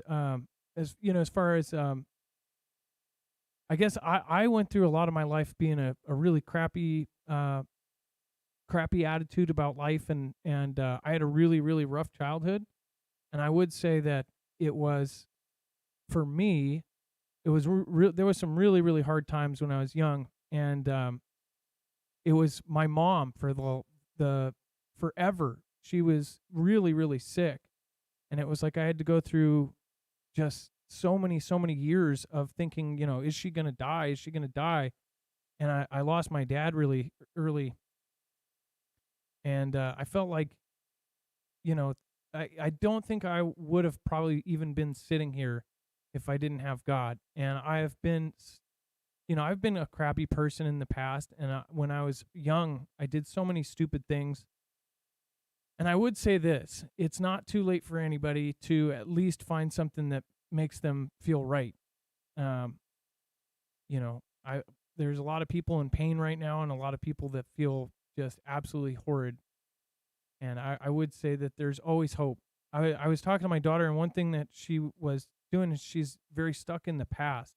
as you know, as far as I guess I went through a lot of my life being a really crappy attitude about life, and I had a really, really rough childhood. And I would say that it was, for me, it was there was some really, really hard times when I was young, and it was my mom for the forever. She was really, really sick, and it was like I had to go through just so many years of thinking, you know, is she gonna die? Is she gonna die? And I lost my dad really early, and I felt like, you know, I don't think I would have probably even been sitting here if I didn't have God. And I have been, you know, I've been a crappy person in the past. And when I was young, I did so many stupid things. And I would say this, it's not too late for anybody to at least find something that makes them feel right. You know, there's a lot of people in pain right now, and a lot of people that feel just absolutely horrid. And I would say that there's always hope. I was talking to my daughter, and one thing that she was doing is she's very stuck in the past.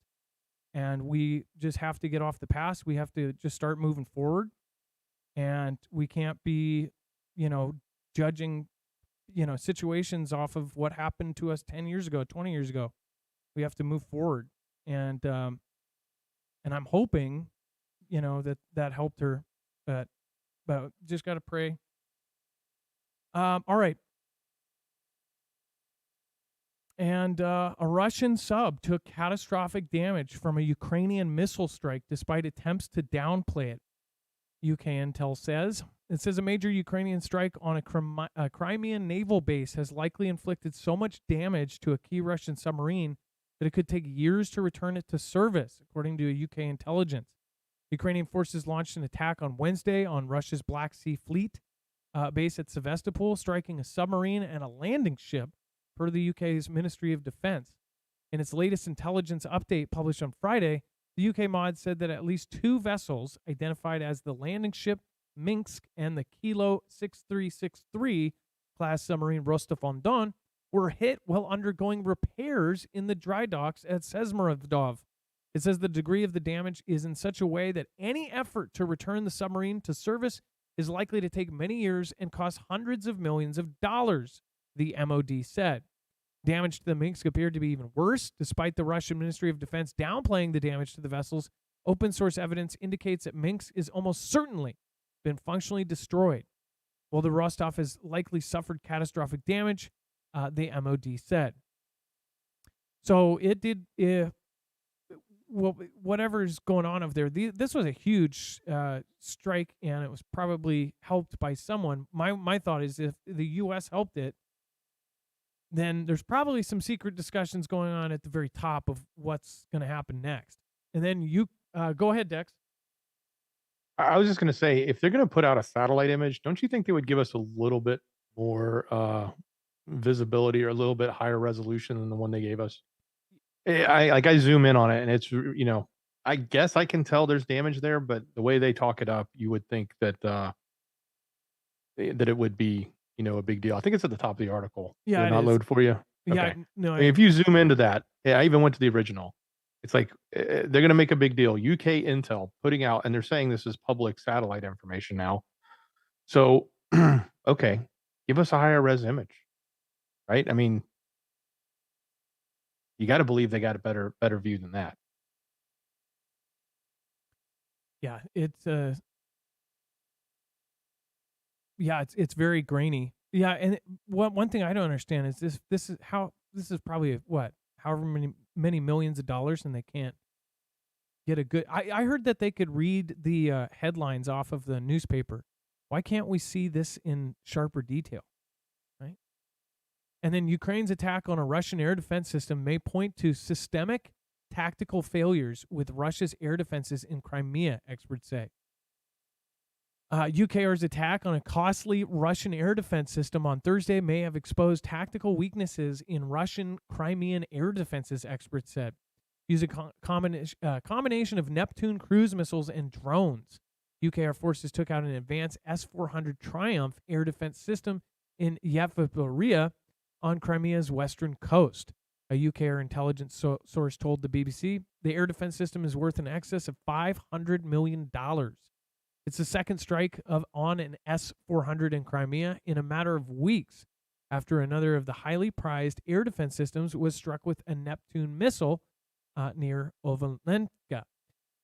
And we just have to get off the past. We have to just start moving forward. And we can't be, you know, judging, you know, situations off of what happened to us 10 years ago, 20 years ago. We have to move forward. And I'm hoping, you know, that helped her. But just got to pray. All right. And a Russian sub took catastrophic damage from a Ukrainian missile strike despite attempts to downplay it, UK intel says. It says a major Ukrainian strike on a Crimean naval base has likely inflicted so much damage to a key Russian submarine that it could take years to return it to service, according to a UK intelligence. Ukrainian forces launched an attack on Wednesday on Russia's Black Sea Fleet base at Sevastopol, striking a submarine and a landing ship, per the UK's Ministry of Defense. In its latest intelligence update published on Friday, the UK mod said that at least 2 vessels, identified as the landing ship Minsk and the Kilo 6363 class submarine Rostov-on-Don, were hit while undergoing repairs in the dry docks at Sesmarodov. It says the degree of the damage is in such a way that any effort to return the submarine to service is likely to take many years and cost hundreds of millions of dollars, the MOD said. Damage to the Minsk appeared to be even worse, despite the Russian Ministry of Defense downplaying the damage to the vessels. Open source evidence indicates that Minsk is almost certainly been functionally destroyed, while the Rostov has likely suffered catastrophic damage, the MOD said. So it did, well, whatever's going on over there, this was a huge strike, and it was probably helped by someone. My thought is if the U.S. helped it, then there's probably some secret discussions going on at the very top of what's going to happen next. And then you go ahead, Dex. I was just going to say, if they're going to put out a satellite image, don't you think they would give us a little bit more visibility or a little bit higher resolution than the one they gave us? I zoom in on it, and it's, I guess I can tell there's damage there, but the way they talk it up, you would think that that it would be, a big deal. I think it's at the top of the article. Yeah, Did it not is. load for you? Yeah, Okay. no. If you zoom into that, I even went to the original. It's like they're going to make a big deal. UK Intel putting out, and they're saying this is public satellite information now. So, okay, give us a higher res image, right? I mean, you got to believe they got a better view than that. Yeah, it's it's very grainy. Yeah, and one thing I don't understand is this is probably however many millions of dollars, and they can't get a good. I heard that they could read the headlines off of the newspaper. Why can't we see this in sharper detail, right? And then Ukraine's attack on a Russian air defense system may point to systemic tactical failures with Russia's air defenses in Crimea, experts say. UKR's attack on a costly Russian air defense system on Thursday may have exposed tactical weaknesses in Russian Crimean air defenses, experts said. Using a combination of Neptune cruise missiles and drones, UKR forces took out an advanced S-400 Triumph air defense system in Yevpatoria on Crimea's western coast. A UKR intelligence source told the BBC the air defense system is worth in excess of $500 million. It's the second strike on an S-400 in Crimea in a matter of weeks after another of the highly prized air defense systems was struck with a Neptune missile near Ovolenka.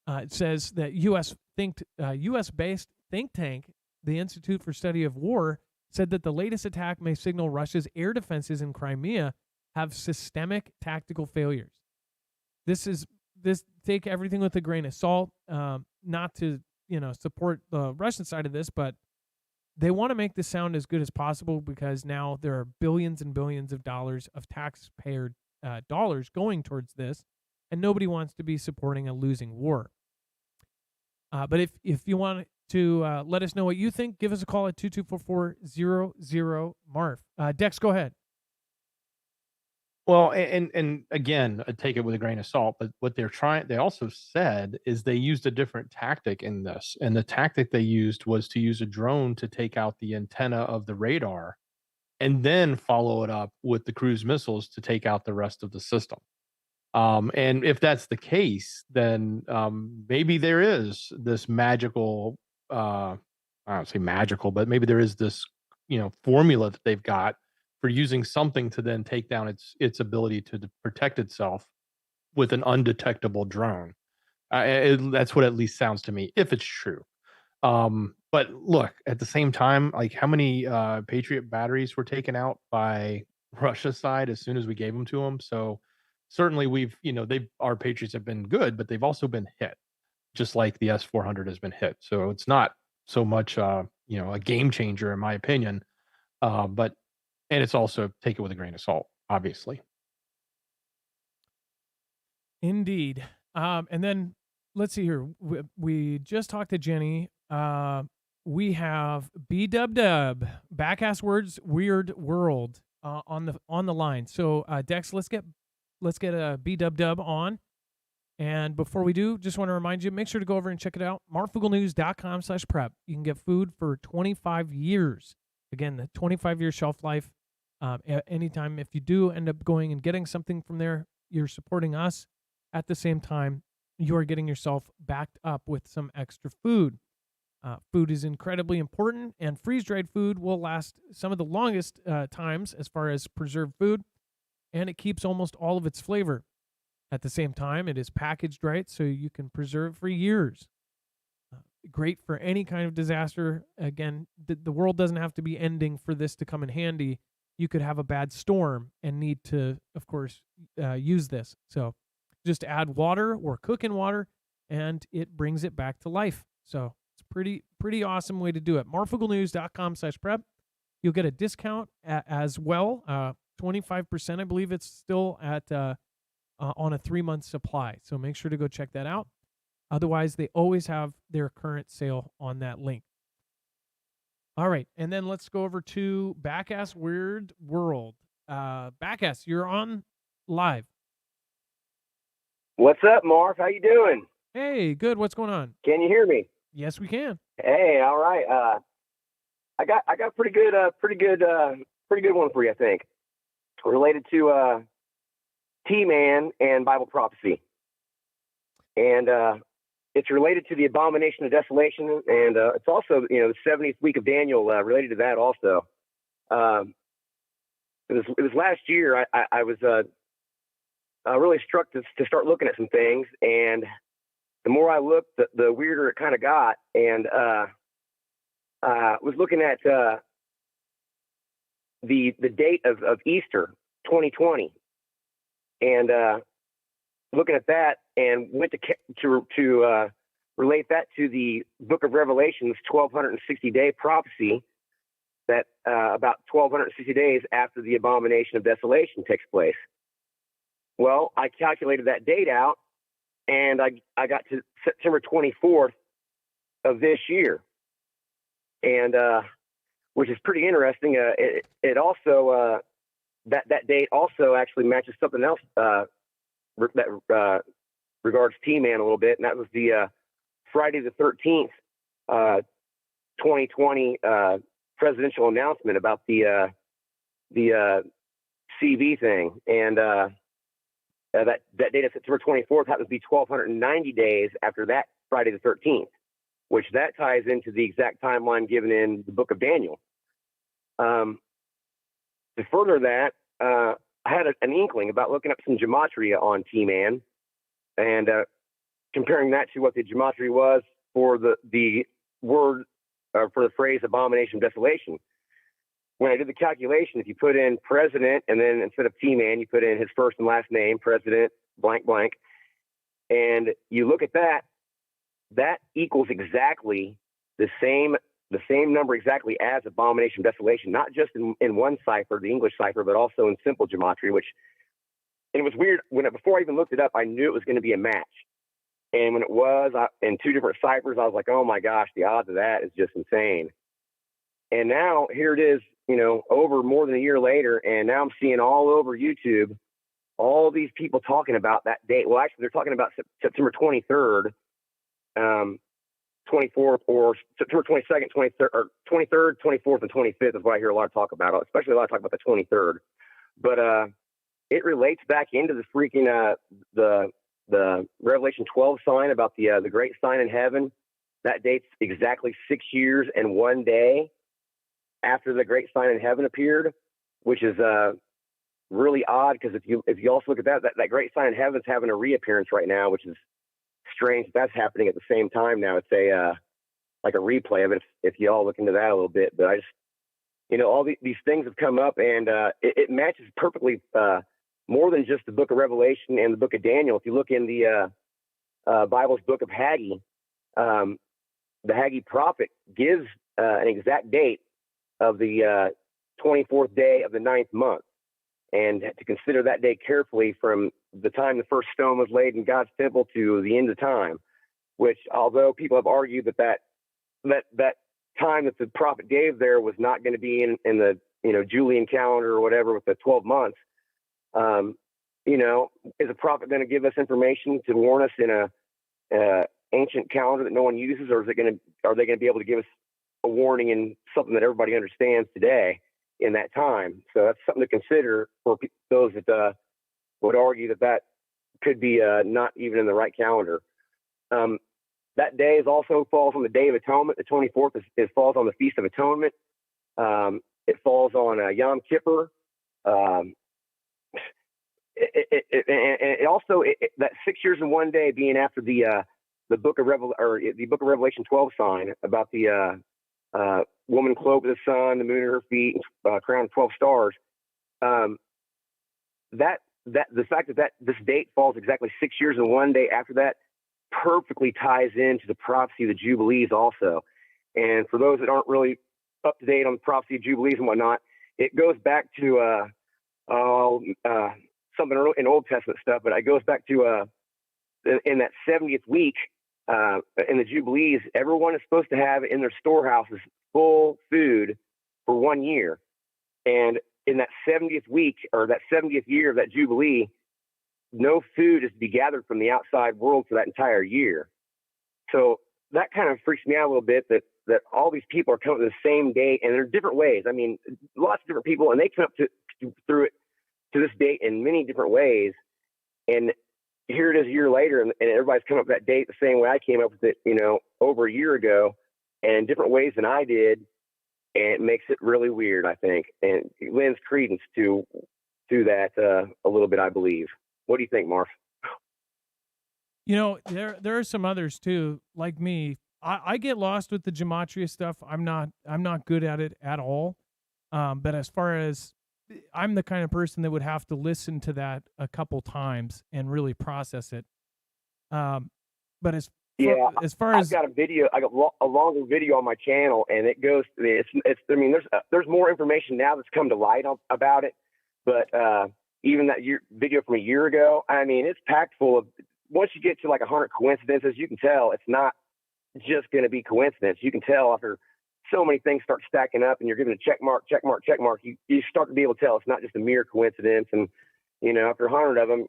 It says that U.S.-based think tank, the Institute for Study of War, said that the latest attack may signal Russia's air defenses in Crimea have systemic tactical failures. This take everything with a grain of salt, not to support the Russian side of this, but they want to make this sound as good as possible because now there are billions and billions of dollars of taxpayer dollars going towards this, and nobody wants to be supporting a losing war. But if you want to let us know what you think, give us a call at 224-400-MARF. Dex, go ahead. Well, and again, I take it with a grain of salt, but what they also said is they used a different tactic in this. And the tactic they used was to use a drone to take out the antenna of the radar and then follow it up with the cruise missiles to take out the rest of the system. And if that's the case, then maybe there is this magical, I don't say magical, but maybe there is this, formula that they've got for using something to then take down its ability to protect itself with an undetectable drone. That's what at least sounds to me, if it's true. But look, at the same time, like how many Patriot batteries were taken out by Russia's side as soon as we gave them to them? So certainly our Patriots have been good, but they've also been hit, just like the S-400 has been hit. So it's not so much a game changer in my opinion, and it's also take it with a grain of salt, obviously. Indeed. And then let's see here. We just talked to Jenny. We have B-Dub-Dub, Backass Words Weird World on the line. So Dex, let's get a B-Dub-Dub on. And before we do, just want to remind you, make sure to go over and check it out. marfooglenews.com/prep. You can get food for 25 years. Again, the 25-year shelf life. Anytime if you do end up going and getting something from there, you're supporting us. At the same time, you are getting yourself backed up with some extra food. Food is incredibly important, and freeze-dried food will last some of the longest times as far as preserved food. and it keeps almost all of its flavor. At the same time, it is packaged right so you can preserve for years. Great for any kind of disaster. Again, the world doesn't have to be ending for this to come in handy. You could have a bad storm and need to, of course, use this. So just add water or cook in water, and it brings it back to life. So it's pretty awesome way to do it. marfugglenews.com/prep. You'll get a discount as well. 25%, I believe it's still at on a 3-month supply. So make sure to go check that out. Otherwise, they always have their current sale on that link. All right, and then let's go over to Backass Weird World. Backass, you're on live. What's up, Marv? How you doing? Hey, good. What's going on? Can you hear me? Yes, we can. Hey, all right. I got a pretty good one for you, I think, related to T-Man and Bible prophecy, and it's related to the abomination of desolation, and it's also the 70th week of Daniel related to that also. It was last year. I was really struck to start looking at some things, and the more I looked, the weirder it kind of got, and was looking at the date of Easter 2020, and looking at that, and went to relate that to the Book of Revelation's 1260-day prophecy that about 1260 days after the abomination of desolation takes place. Well, I calculated that date out, and I got to September 24th of this year, and which is pretty interesting. It also that date also actually matches something else that regards T-Man a little bit, and that was the Friday the 13th, 2020 presidential announcement about the CV thing, and that date of September 24th happens to be 1,290 days after that Friday the 13th, which that ties into the exact timeline given in the book of Daniel. To further that, I had an inkling about looking up some Gematria on T-Man and comparing that to what the Gematria was for the word, for the phrase abomination of desolation. When I did the calculation, if you put in president and then instead of T-Man, you put in his first and last name, president, blank, blank, and you look at that, that equals exactly the same number exactly as abomination of desolation, not just in one cipher, the English cipher, but also in simple Gematria, and it was weird. Before I even looked it up, I knew it was going to be a match. And when it was in two different ciphers, I was like, oh my gosh, the odds of that is just insane. And now here it is, over more than a year later, and now I'm seeing all over YouTube all these people talking about that date. Well, actually, they're talking about September 23rd, 24th, or September 22nd, 23rd, or 23rd, 24th, and 25th is what I hear a lot of talk about, especially a lot of talk about the 23rd. But it relates back into the freaking the Revelation 12 sign about the great sign in heaven. That dates exactly 6 years and 1 day after the great sign in heaven appeared, which is really odd, because if you also look at that great sign in heaven is having a reappearance right now, which is strange. That's happening at the same time now. It's a like a replay of it if you all look into that a little bit. But I just, all these things have come up, and it matches perfectly more than just the book of Revelation and the book of Daniel. If you look in the Bible's book of Haggai, the Haggai prophet gives an exact date of the 24th day of the 9th month, and to consider that day carefully from the time the first stone was laid in God's temple to the end of time, which, although people have argued that time that the prophet gave there was not going to be in the Julian calendar or whatever with the 12 months, is a prophet going to give us information to warn us in a ancient calendar that no one uses, or are they going to be able to give us a warning in something that everybody understands today in that time? So that's something to consider for those that would argue that could be not even in the right calendar. That day also falls on the Day of Atonement. The 24th falls on the Feast of Atonement. It falls on Yom Kippur. it also that 6 years and 1 day being after the book of the book of Revelation 12 sign about the woman clothed with the sun, the moon at her feet, crowned with 12 stars. That the fact that this date falls exactly 6 years and 1 day after that perfectly ties into the prophecy of the Jubilees also. And for those that aren't really up to date on the prophecy of Jubilees and whatnot, it goes back to something in Old Testament stuff, but it goes back to in that 70th week in the Jubilees, everyone is supposed to have in their storehouses full food for 1 year. And in that 70th week or that 70th year of that Jubilee, no food is to be gathered from the outside world for that entire year. So that kind of freaks me out a little bit that all these people are coming to the same date, and there are different ways. I mean, lots of different people, and they come up through it to this date in many different ways. And here it is a year later, and everybody's come up with that date the same way I came up with it, over a year ago, and in different ways than I did. And it makes it really weird, I think, and it lends credence to that a little bit, I believe. What do you think, Marf? There are some others too, like me. I get lost with the Gematria stuff. I'm not good at it at all. But as far as I'm the kind of person that would have to listen to that a couple times and really process it. But as far as I've got a video, I got a longer video on my channel, and it goes. There's more information now that's come to light about it. But even that video from a year ago, I mean, it's packed full of. Once you get to like 100 coincidences, you can tell it's not just going to be coincidence. You can tell after so many things start stacking up, and you're giving a check mark. You start to be able to tell it's not just a mere coincidence. And after 100 of them,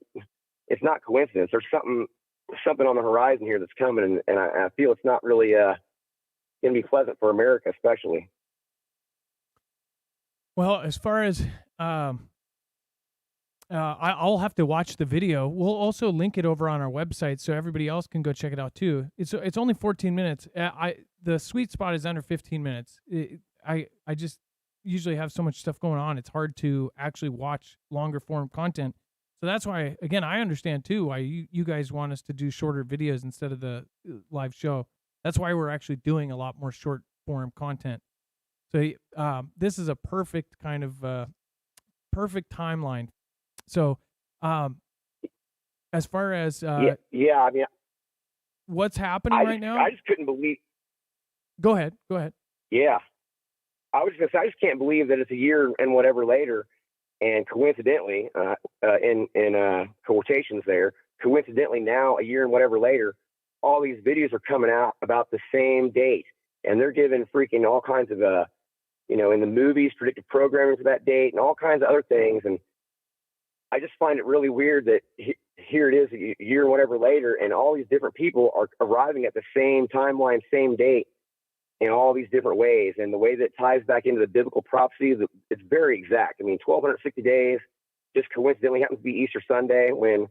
it's not coincidence. There's something on the horizon here that's coming, and I feel it's not really going to be pleasant for America, especially. Well, as far as I'll have to watch the video. We'll also link it over on our website so everybody else can go check it out too. It's only 14 minutes. The sweet spot is under 15 minutes. I just usually have so much stuff going on. It's hard to actually watch longer form content. So that's why, again, I understand too why you guys want us to do shorter videos instead of the live show. That's why we're actually doing a lot more short form content. So this is a perfect kind of perfect timeline. So, as far as I mean, what's happening right now, I just couldn't believe. Go ahead. Yeah, I was just I just can't believe that it's a year and whatever later, and coincidentally, in quotations there, coincidentally now a year and whatever later, all these videos are coming out about the same date, and they're giving freaking all kinds of in the movies predictive programming for that date and all kinds of other things. And I just find it really weird that here it is a year or whatever later, and all these different people are arriving at the same timeline, same date in all these different ways. And the way that ties back into the biblical prophecy, it's very exact. I mean, 1,260 days just coincidentally happens to be Easter Sunday when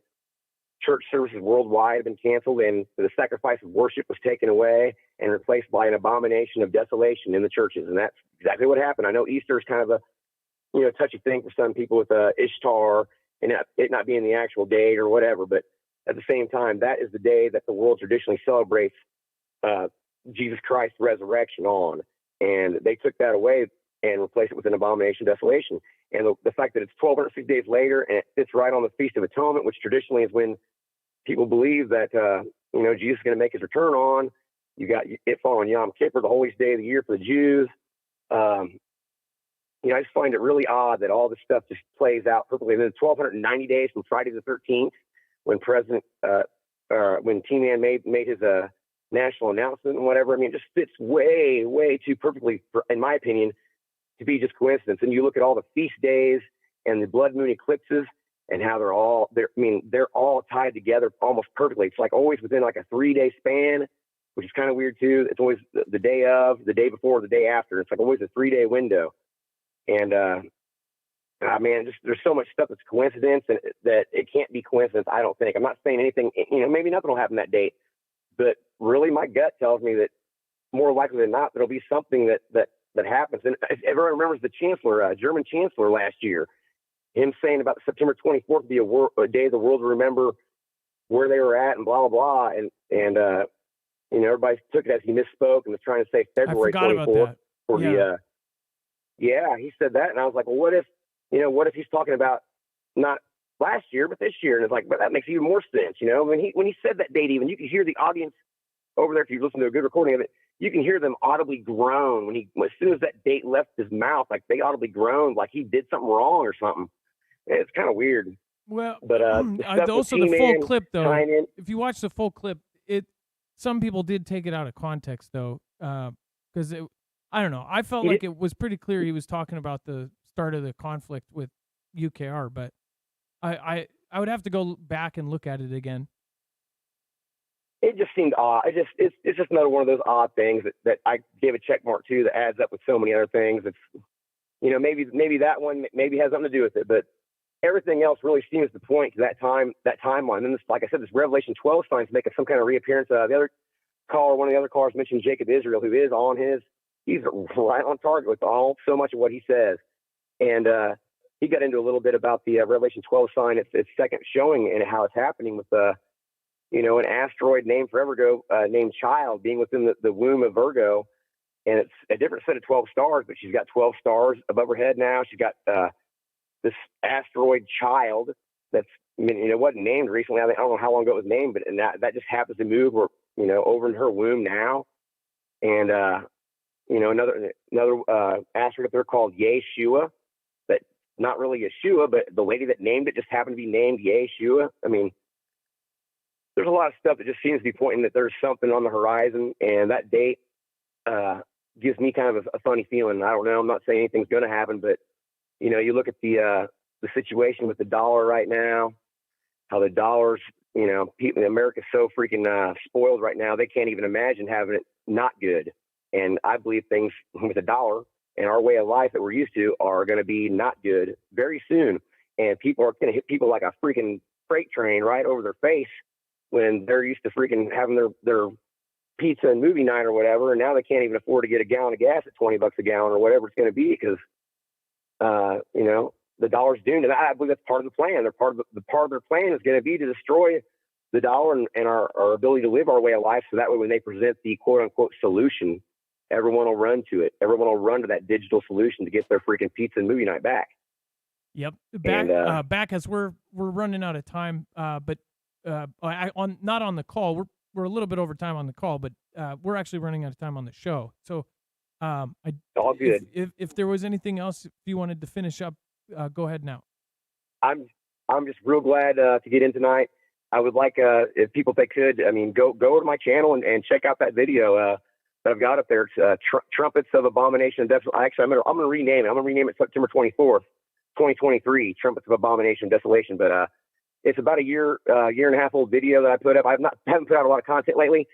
church services worldwide have been canceled and the sacrifice of worship was taken away and replaced by an abomination of desolation in the churches. And that's exactly what happened. I know Easter is kind of a touchy thing for some people with Ishtar and it not being the actual date or whatever, but at the same time, that is the day that the world traditionally celebrates Jesus Christ's resurrection on. And they took that away and replaced it with an abomination of desolation. And the fact that it's 1,260 days later and it fits right on the Feast of Atonement, which traditionally is when people believe that, Jesus is going to make his return on. You got it falling on Yom Kippur, the holiest day of the year for the Jews. I just find it really odd that all this stuff just plays out perfectly. And then 1,290 days from Friday the 13th, when when T-Man made his national announcement and whatever. I mean, it just fits way, way too perfectly, in my opinion, to be just coincidence. And you look at all the feast days and the blood moon eclipses and how they're all tied together almost perfectly. It's like always within like a 3-day span, which is kind of weird too. It's always the day of, the day before, the day after. It's like always a 3-day window. And there's so much stuff that's coincidence and that it can't be coincidence. I don't think. I'm not saying anything. Maybe nothing will happen that date, but really, my gut tells me that more likely than not, there'll be something that happens. And if everyone remembers the chancellor, German chancellor last year, him saying about September 24th be a day the world will remember where they were at and blah, blah, blah. And everybody took it as he misspoke and was trying to say February 24th for the, he said that. And I was like, well, what if he's talking about not last year, but this year? And it's like, but that makes even more sense. When he said that date, even you could hear the audience over there. If you listen to a good recording of it, you can hear them audibly groan as soon as that date left his mouth, like they audibly groaned, like he did something wrong or something. It's kind of weird. Well, but also the full clip though. If you watch the full clip, some people did take it out of context though, because I don't know. I felt like it was pretty clear he was talking about the start of the conflict with UKR, but I would have to go back and look at it again. It just seemed odd. It's just another one of those odd things that I gave a check mark to that adds up with so many other things. It's maybe that one maybe has something to do with it, but everything else really seems to point to that timeline. And then like I said, this Revelation 12 sign is making some kind of reappearance. One of the other callers mentioned Jacob Israel, who is he's right on target with so much of what he says. And he got into a little bit about the Revelation 12 sign, its second showing, and how it's happening with an asteroid named for Virgo, named Child, being within the womb of Virgo. And it's a different set of 12 stars, but she's got 12 stars above her head now. She's got this asteroid Child that's, wasn't named recently. I don't know how long ago it was named, but that just happens to move over in her womb now. And, another asteroid up there called Yeshua, but not really Yeshua, but the lady that named it just happened to be named Yeshua. I mean, there's a lot of stuff that just seems to be pointing that there's something on the horizon, and that date gives me kind of a funny feeling. I don't know. I'm not saying anything's going to happen, but you look at the situation with the dollar right now, how the dollar's, people in America's so freaking spoiled right now. They can't even imagine having it not good. And I believe things with the dollar and our way of life that we're used to are going to be not good very soon. And people are going to hit people like a freaking freight train right over their face when they're used to freaking having their pizza and movie night or whatever. And now they can't even afford to get a gallon of gas at $20 a gallon or whatever it's going to be because, the dollar's doomed. And I believe that's part of the plan. Part of their plan is going to be to destroy the dollar and our ability to live our way of life. So that way, when they present the quote unquote solution, everyone will run to it. Everyone will run to that digital solution to get their freaking pizza and movie night back. Yep. Back as we're running out of time. But not on the call. We're a little bit over time on the call, but we're actually running out of time on the show. So all good. If there was anything else you wanted to finish up, go ahead now. I'm just real glad to get in tonight. I would like if people, if they could, go to my channel and check out that video that I've got up there. It's Trumpets of Abomination and Desolation. Actually, I'm going to rename it. I'm going to rename it September 24th, 2023, Trumpets of Abomination and Desolation. But it's about a year and a half old video that I put up. Haven't put out a lot of content lately,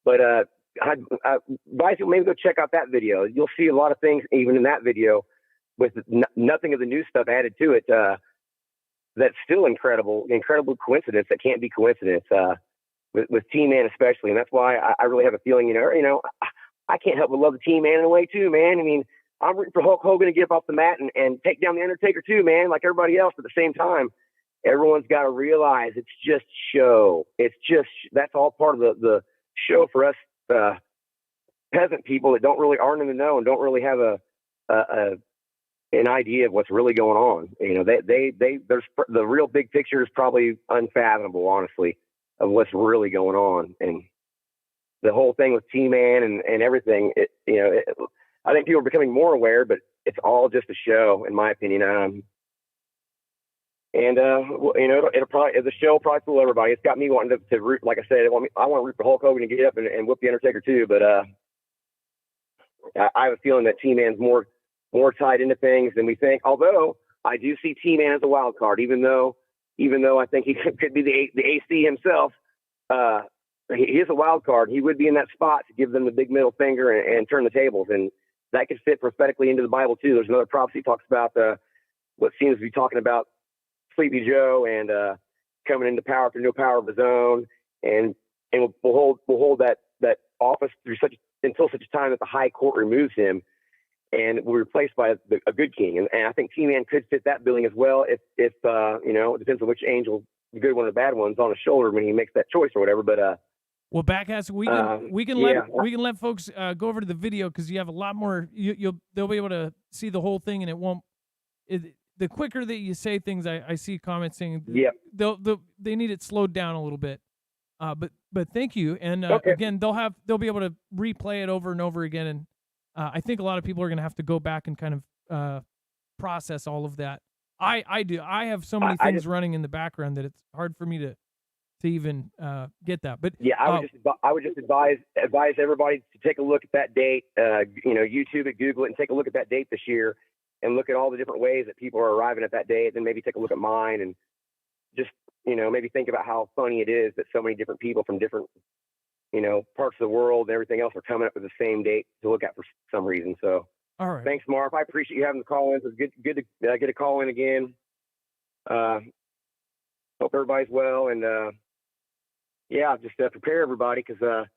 but I'd advise you maybe go check out that video. You'll see a lot of things even in that video with nothing of the new stuff added to it. That's still incredible coincidence that can't be coincidence with T-Man especially. And that's why I really have a feeling, I can't help but love the T-Man in a way too, man. I'm rooting for Hulk Hogan to get up off the mat and take down the Undertaker too, man, like everybody else. But at the same time, everyone's got to realize it's just show. That's all part of the show for us peasant people that aren't in the know and don't really have an idea of what's really going on. There's the real big picture is probably unfathomable, honestly, of what's really going on. And the whole thing with T-Man and everything, I think people are becoming more aware, but it's all just a show, in my opinion. It'll probably, the show will probably fool everybody. It's got me wanting to root, like I said, I want to root for Hulk Hogan to get up and whip the Undertaker too. But I have a feeling that T-Man's more tied into things than we think. Although I do see T-Man as a wild card, even though I think he could be the AC himself. He is a wild card. He would be in that spot to give them the big middle finger and turn the tables, and that could fit prophetically into the Bible too. There's another prophecy talks about what seems to be talking about Sleepy Joe and coming into power through no power of his own, and will hold that office until such a time that the high court removes him. and were replaced by a good king. And I think T-Man could fit that billing as well if you know, it depends on which angel, the good one or the bad one's on his shoulder when he makes that choice or whatever. But well, Backass, we can let folks go over to the video because you have a lot more. They'll be able to see the whole thing, and it won't. The quicker that you say things, I see comments saying they need it slowed down a little bit. But thank you, and again, they'll be able to replay it over and over again, and I think a lot of people are going to have to go back and kind of process all of that. I do. I have so many things running in the background that it's hard for me to even get that. But yeah, I would just advise everybody to take a look at that date. You know, YouTube it, Google it, and take a look at that date this year, and look at all the different ways that people are arriving at that date. Then maybe take a look at mine, and just, you know, maybe think about how funny it is that so many different people from different, you know, parts of the world and everything else are coming up with the same date to look at for some reason. So, all right. Thanks, Marv. I appreciate you having the call in. It's good to get a call in again. Hope everybody's well, and yeah, just prepare everybody because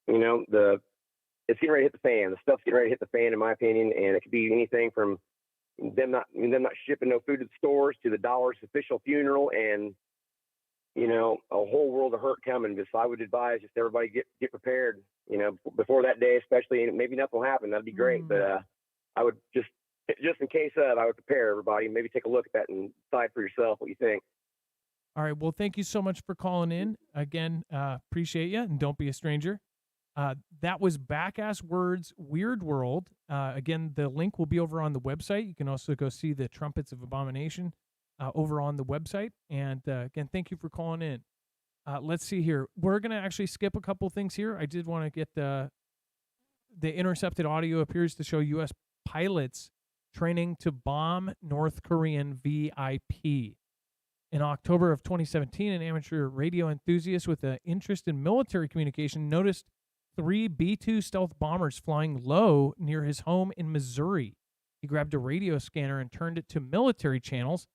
you know, it's getting ready to hit the fan. The stuff's getting ready to hit the fan, in my opinion, and it could be anything from them not shipping no food to the stores to the dollar's official funeral, and you know, a whole world of hurt coming. So I would advise just everybody get prepared, you know, before that day, especially, and maybe nothing will happen. That'd be great. But I would just in case of, I would prepare everybody, maybe take a look at that and decide for yourself what you think. All right. Well, thank you so much for calling in. Again, appreciate you, and don't be a stranger. That was Backass Words Weird World. Again, the link will be over on the website. You can also go see the Trumpets of Abomination over on the website. And again, thank you for calling in. Let's see here. We're going to actually skip a couple things here. I did want to get the intercepted audio appears to show U.S. pilots training to bomb North Korean VIP. In October of 2017, an amateur radio enthusiast with an interest in military communication noticed 3 B-2 stealth bombers flying low near his home in Missouri. He grabbed a radio scanner and turned it to military channels.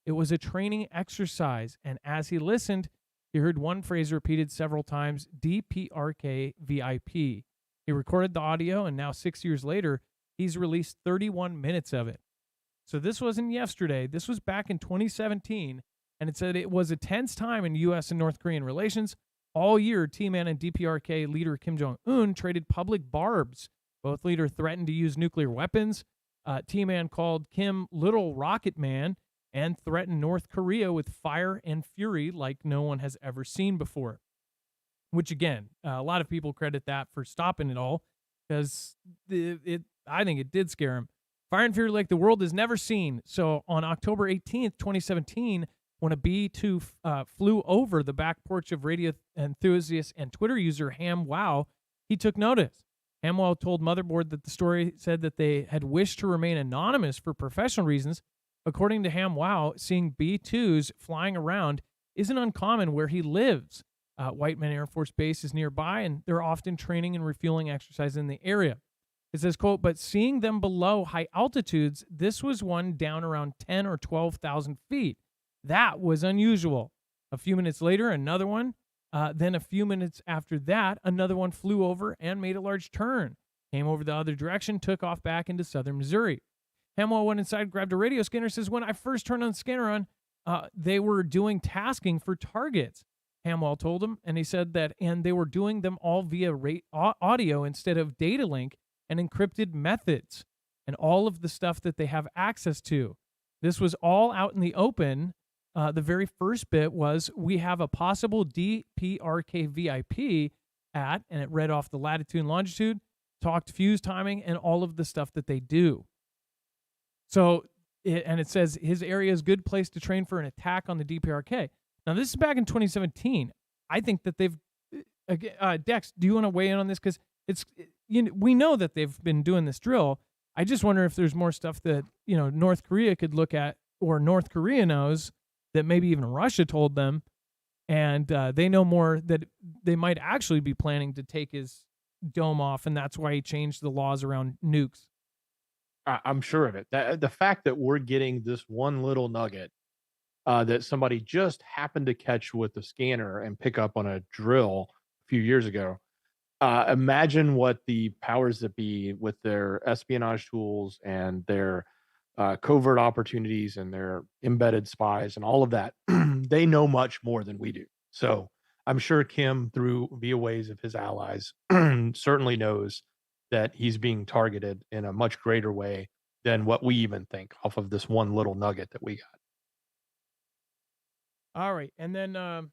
It was a training exercise, and as he listened, he heard one phrase repeated several times, DPRK VIP. He recorded the audio, and now 6 years later, he's released 31 minutes of it. So this wasn't yesterday. This was back in 2017, and it said it was a tense time in U.S. and North Korean relations. All year, T-Man and DPRK leader Kim Jong-un traded public barbs. Both leaders threatened to use nuclear weapons. T-Man called Kim Little Rocket Man and threatened North Korea with fire and fury like no one has ever seen before. Which, again, a lot of people credit that for stopping it all because I think it did scare him. Fire and fury like the world has never seen. So on October 18th, 2017, when a B-2 flew over the back porch of radio enthusiast and Twitter user Ham Wow, he took notice. Ham Wow told Motherboard that the story said that they had wished to remain anonymous for professional reasons. According to Ham Wow, seeing B-2s flying around isn't uncommon where he lives. Whiteman Air Force Base is nearby, and they're often training and refueling exercise in the area. It says, quote, but seeing them below high altitudes, this was one down around 10 or 12,000 feet. That was unusual. A few minutes later, another one. Then a few minutes after that, another one flew over and made a large turn. Came over the other direction, took off back into southern Missouri. Hamwell went inside, grabbed a radio scanner, says, when I first turned on the scanner on, they were doing tasking for targets. Hamwell told him, and he said that, and they were doing them all via audio instead of data link and encrypted methods and all of the stuff that they have access to. This was all out in the open. The very first bit was, we have a possible DPRK VIP at, and it read off the latitude and longitude, talked fuse timing, and all of the stuff that they do. So, it says his area is a good place to train for an attack on the DPRK. Now, this is back in 2017. I think that they've, Dex, do you want to weigh in on this? Because we know that they've been doing this drill. I just wonder if there's more stuff that, North Korea could look at, or North Korea knows, that maybe even Russia told them, and they know more, that they might actually be planning to take his dome off, and that's why he changed the laws around nukes. I'm sure of it. The fact that we're getting this one little nugget that somebody just happened to catch with the scanner and pick up on a drill a few years ago, Imagine what the powers that be, with their espionage tools and their covert opportunities and their embedded spies and all of that, they know much more than we do. So I'm sure Kim, through via ways of his allies, certainly knows that he's being targeted in a much greater way than what we even think off of this one little nugget that we got. All right. And then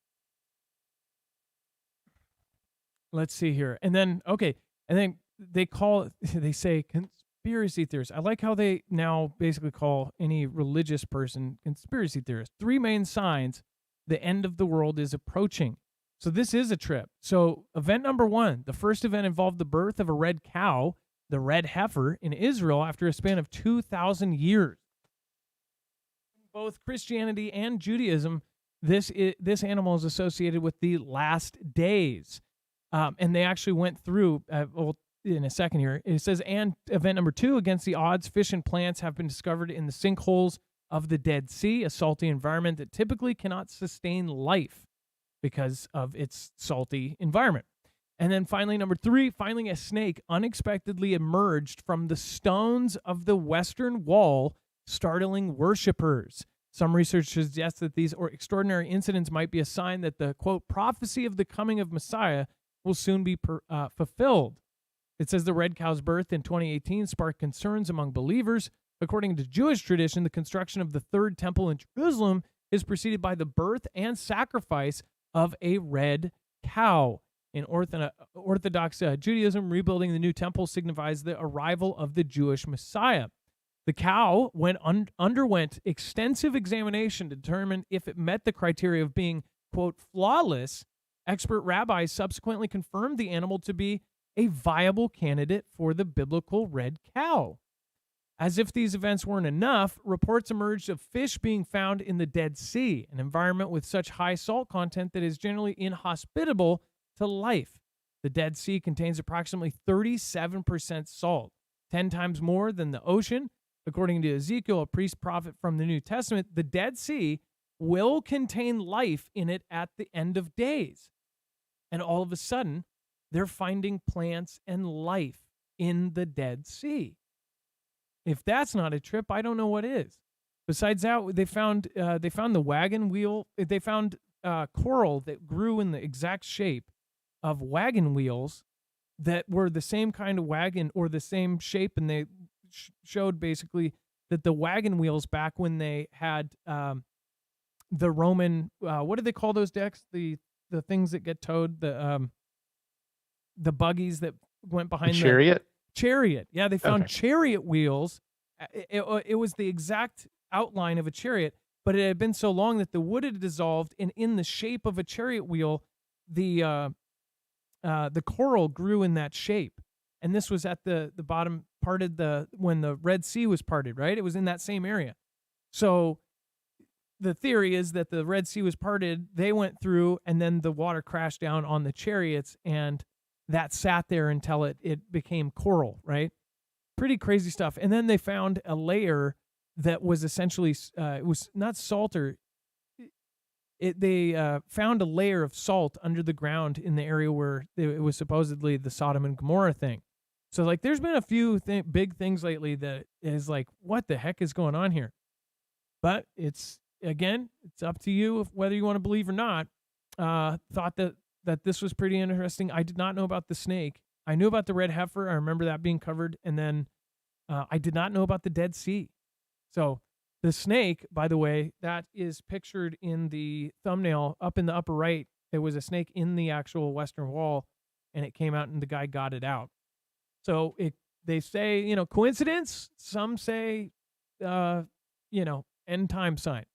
let's see here. And then, okay. And then they say conspiracy theorists. I like how they now basically call any religious person conspiracy theorist. 3 main signs the end of the world is approaching. So this is a trip. So event number 1, the first event involved the birth of a red cow, the red heifer, in Israel after a span of 2,000 years. Both Christianity and Judaism, this animal is associated with the last days. And they actually went through, in a second here, it says, and event number 2, against the odds, fish and plants have been discovered in the sinkholes of the Dead Sea, a salty environment that typically cannot sustain life because of its salty environment. And then finally, number 3, finally a snake unexpectedly emerged from the stones of the Western Wall, startling worshippers. Some research suggests that these extraordinary incidents might be a sign that the, quote, prophecy of the coming of Messiah will soon be fulfilled. It says the red cow's birth in 2018 sparked concerns among believers. According to Jewish tradition, the construction of the third temple in Jerusalem is preceded by the birth and sacrifice of a red cow. In Orthodox Judaism, rebuilding the new temple signifies the arrival of the Jewish Messiah. The cow underwent extensive examination to determine if it met the criteria of being, quote, flawless. Expert rabbis subsequently confirmed the animal to be a viable candidate for the biblical red cow. As if these events weren't enough, reports emerged of fish being found in the Dead Sea, an environment with such high salt content that is generally inhospitable to life. The Dead Sea contains approximately 37% salt, 10 times more than the ocean. According to Ezekiel, a priest prophet from the New Testament, the Dead Sea will contain life in it at the end of days. And all of a sudden, they're finding plants and life in the Dead Sea. If that's not a trip, I don't know what is. Besides that, they found the wagon wheel. They found coral that grew in the exact shape of wagon wheels that were the same kind of wagon or the same shape, and they showed basically that the wagon wheels back when they had the Roman, what do they call those decks? The things that get towed, the buggies that went behind the chariot. Chariot. Yeah, they found chariot wheels. It was the exact outline of a chariot, but it had been so long that the wood had dissolved, and in the shape of a chariot wheel, the coral grew in that shape. And this was at the bottom part of when the Red Sea was parted, right? It was in that same area. So the theory is that the Red Sea was parted, they went through, and then the water crashed down on the chariots, and that sat there until it became coral, right? Pretty crazy stuff. And then they found a layer that was essentially, it was not salt or, they found a layer of salt under the ground in the area where it was supposedly the Sodom and Gomorrah thing. So, like, there's been a few big things lately that is like, what the heck is going on here? But it's up to you whether you want to believe or not. Thought that this was pretty interesting. I did not know about the snake. I knew about the red heifer. I remember that being covered. And then I did not know about the Dead Sea. So the snake, by the way, that is pictured in the thumbnail up in the upper right. There was a snake in the actual Western Wall, and it came out and the guy got it out. So they say, coincidence. Some say, end time sign.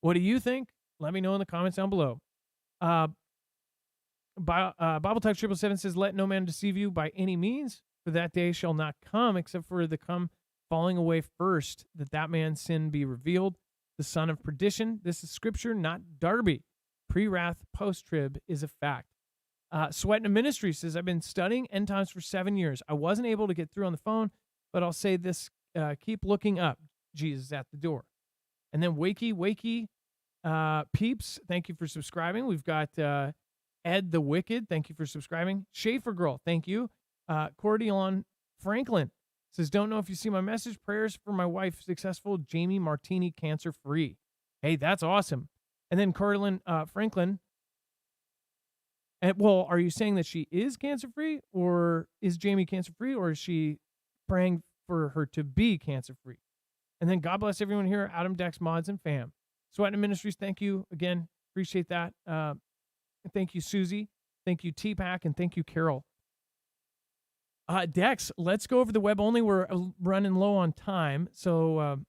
What do you think? Let me know in the comments down below. Bible Talk 777 says, let no man deceive you by any means, for that day shall not come except for the falling away first, that man's sin be revealed, the son of perdition. This is scripture, not Darby. Pre-wrath, post-trib is a fact. Sweat in Ministry says, I've been studying end times for 7 years. I wasn't able to get through on the phone, but I'll say this, keep looking up. Jesus is at the door. And then Wakey, peeps, thank you for subscribing. We've got Ed the Wicked, thank you for subscribing. Schaefer Girl, thank you. Cordion Franklin says, don't know if you see my message. Prayers for my wife, successful Jamie Martini, cancer-free. Hey, that's awesome. And then Cordion Franklin, well, are you saying that she is cancer-free, or is Jamie cancer-free, or is she praying for her to be cancer-free? And then God bless everyone here, Adam, Dex, Mods, and Fam. Sweatin' Ministries, thank you again. Appreciate that. Thank you, Susie. Thank you, T-Pack, and thank you, Carol. Dex, let's go over the web only. We're running low on time, so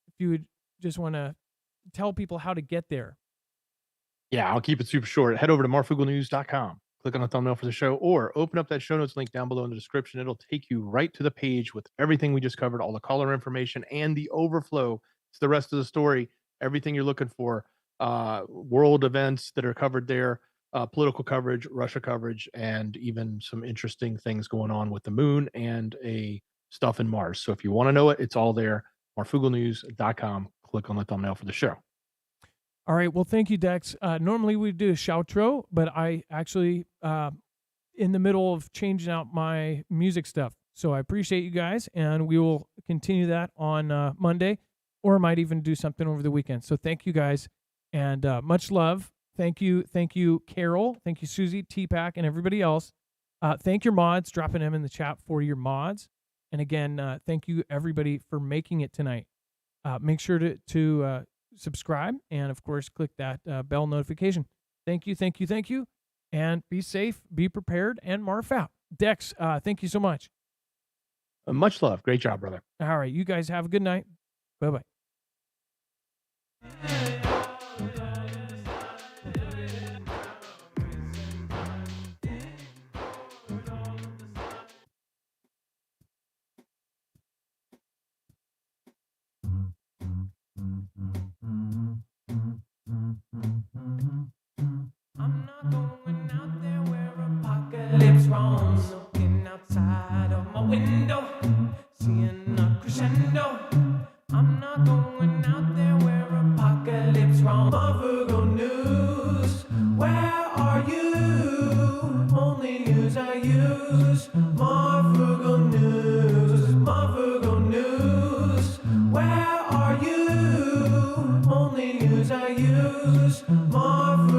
if you would just want to tell people how to get there. Yeah, I'll keep it super short. Head over to marfooglenews.com. Click on the thumbnail for the show, or open up that show notes link down below in the description. It'll take you right to the page with everything we just covered, all the caller information and the overflow. It's the rest of the story, everything you're looking for, world events that are covered there, political coverage, Russia coverage, and even some interesting things going on with the moon and stuff in Mars. So if you want to know it, it's all there. marfooglenews.com. Click on the thumbnail for the show. All right. Well, thank you, Dex. Normally we do a shoutro, but I actually in the middle of changing out my music stuff. So I appreciate you guys, and we will continue that on Monday, or might even do something over the weekend. So thank you guys, and much love. Thank you, Carol. Thank you, Susie, T-Pack, and everybody else. Thank your mods, dropping them in the chat for your mods. And again, thank you, everybody, for making it tonight. Make sure to subscribe, and of course click that bell notification. Thank you, and be safe, be prepared, and Marf out. Dex, thank you so much. Much love. Great job, brother. All right, you guys have a good night. Bye-bye. I'm not going out there where apocalypse roams, looking outside of my window, seeing a crescendo. I'm not going out there where apocalypse roams. Marfoogle News, where are you? Only news I use. Marfoogle News, where are you? Only news I use. Marfoogle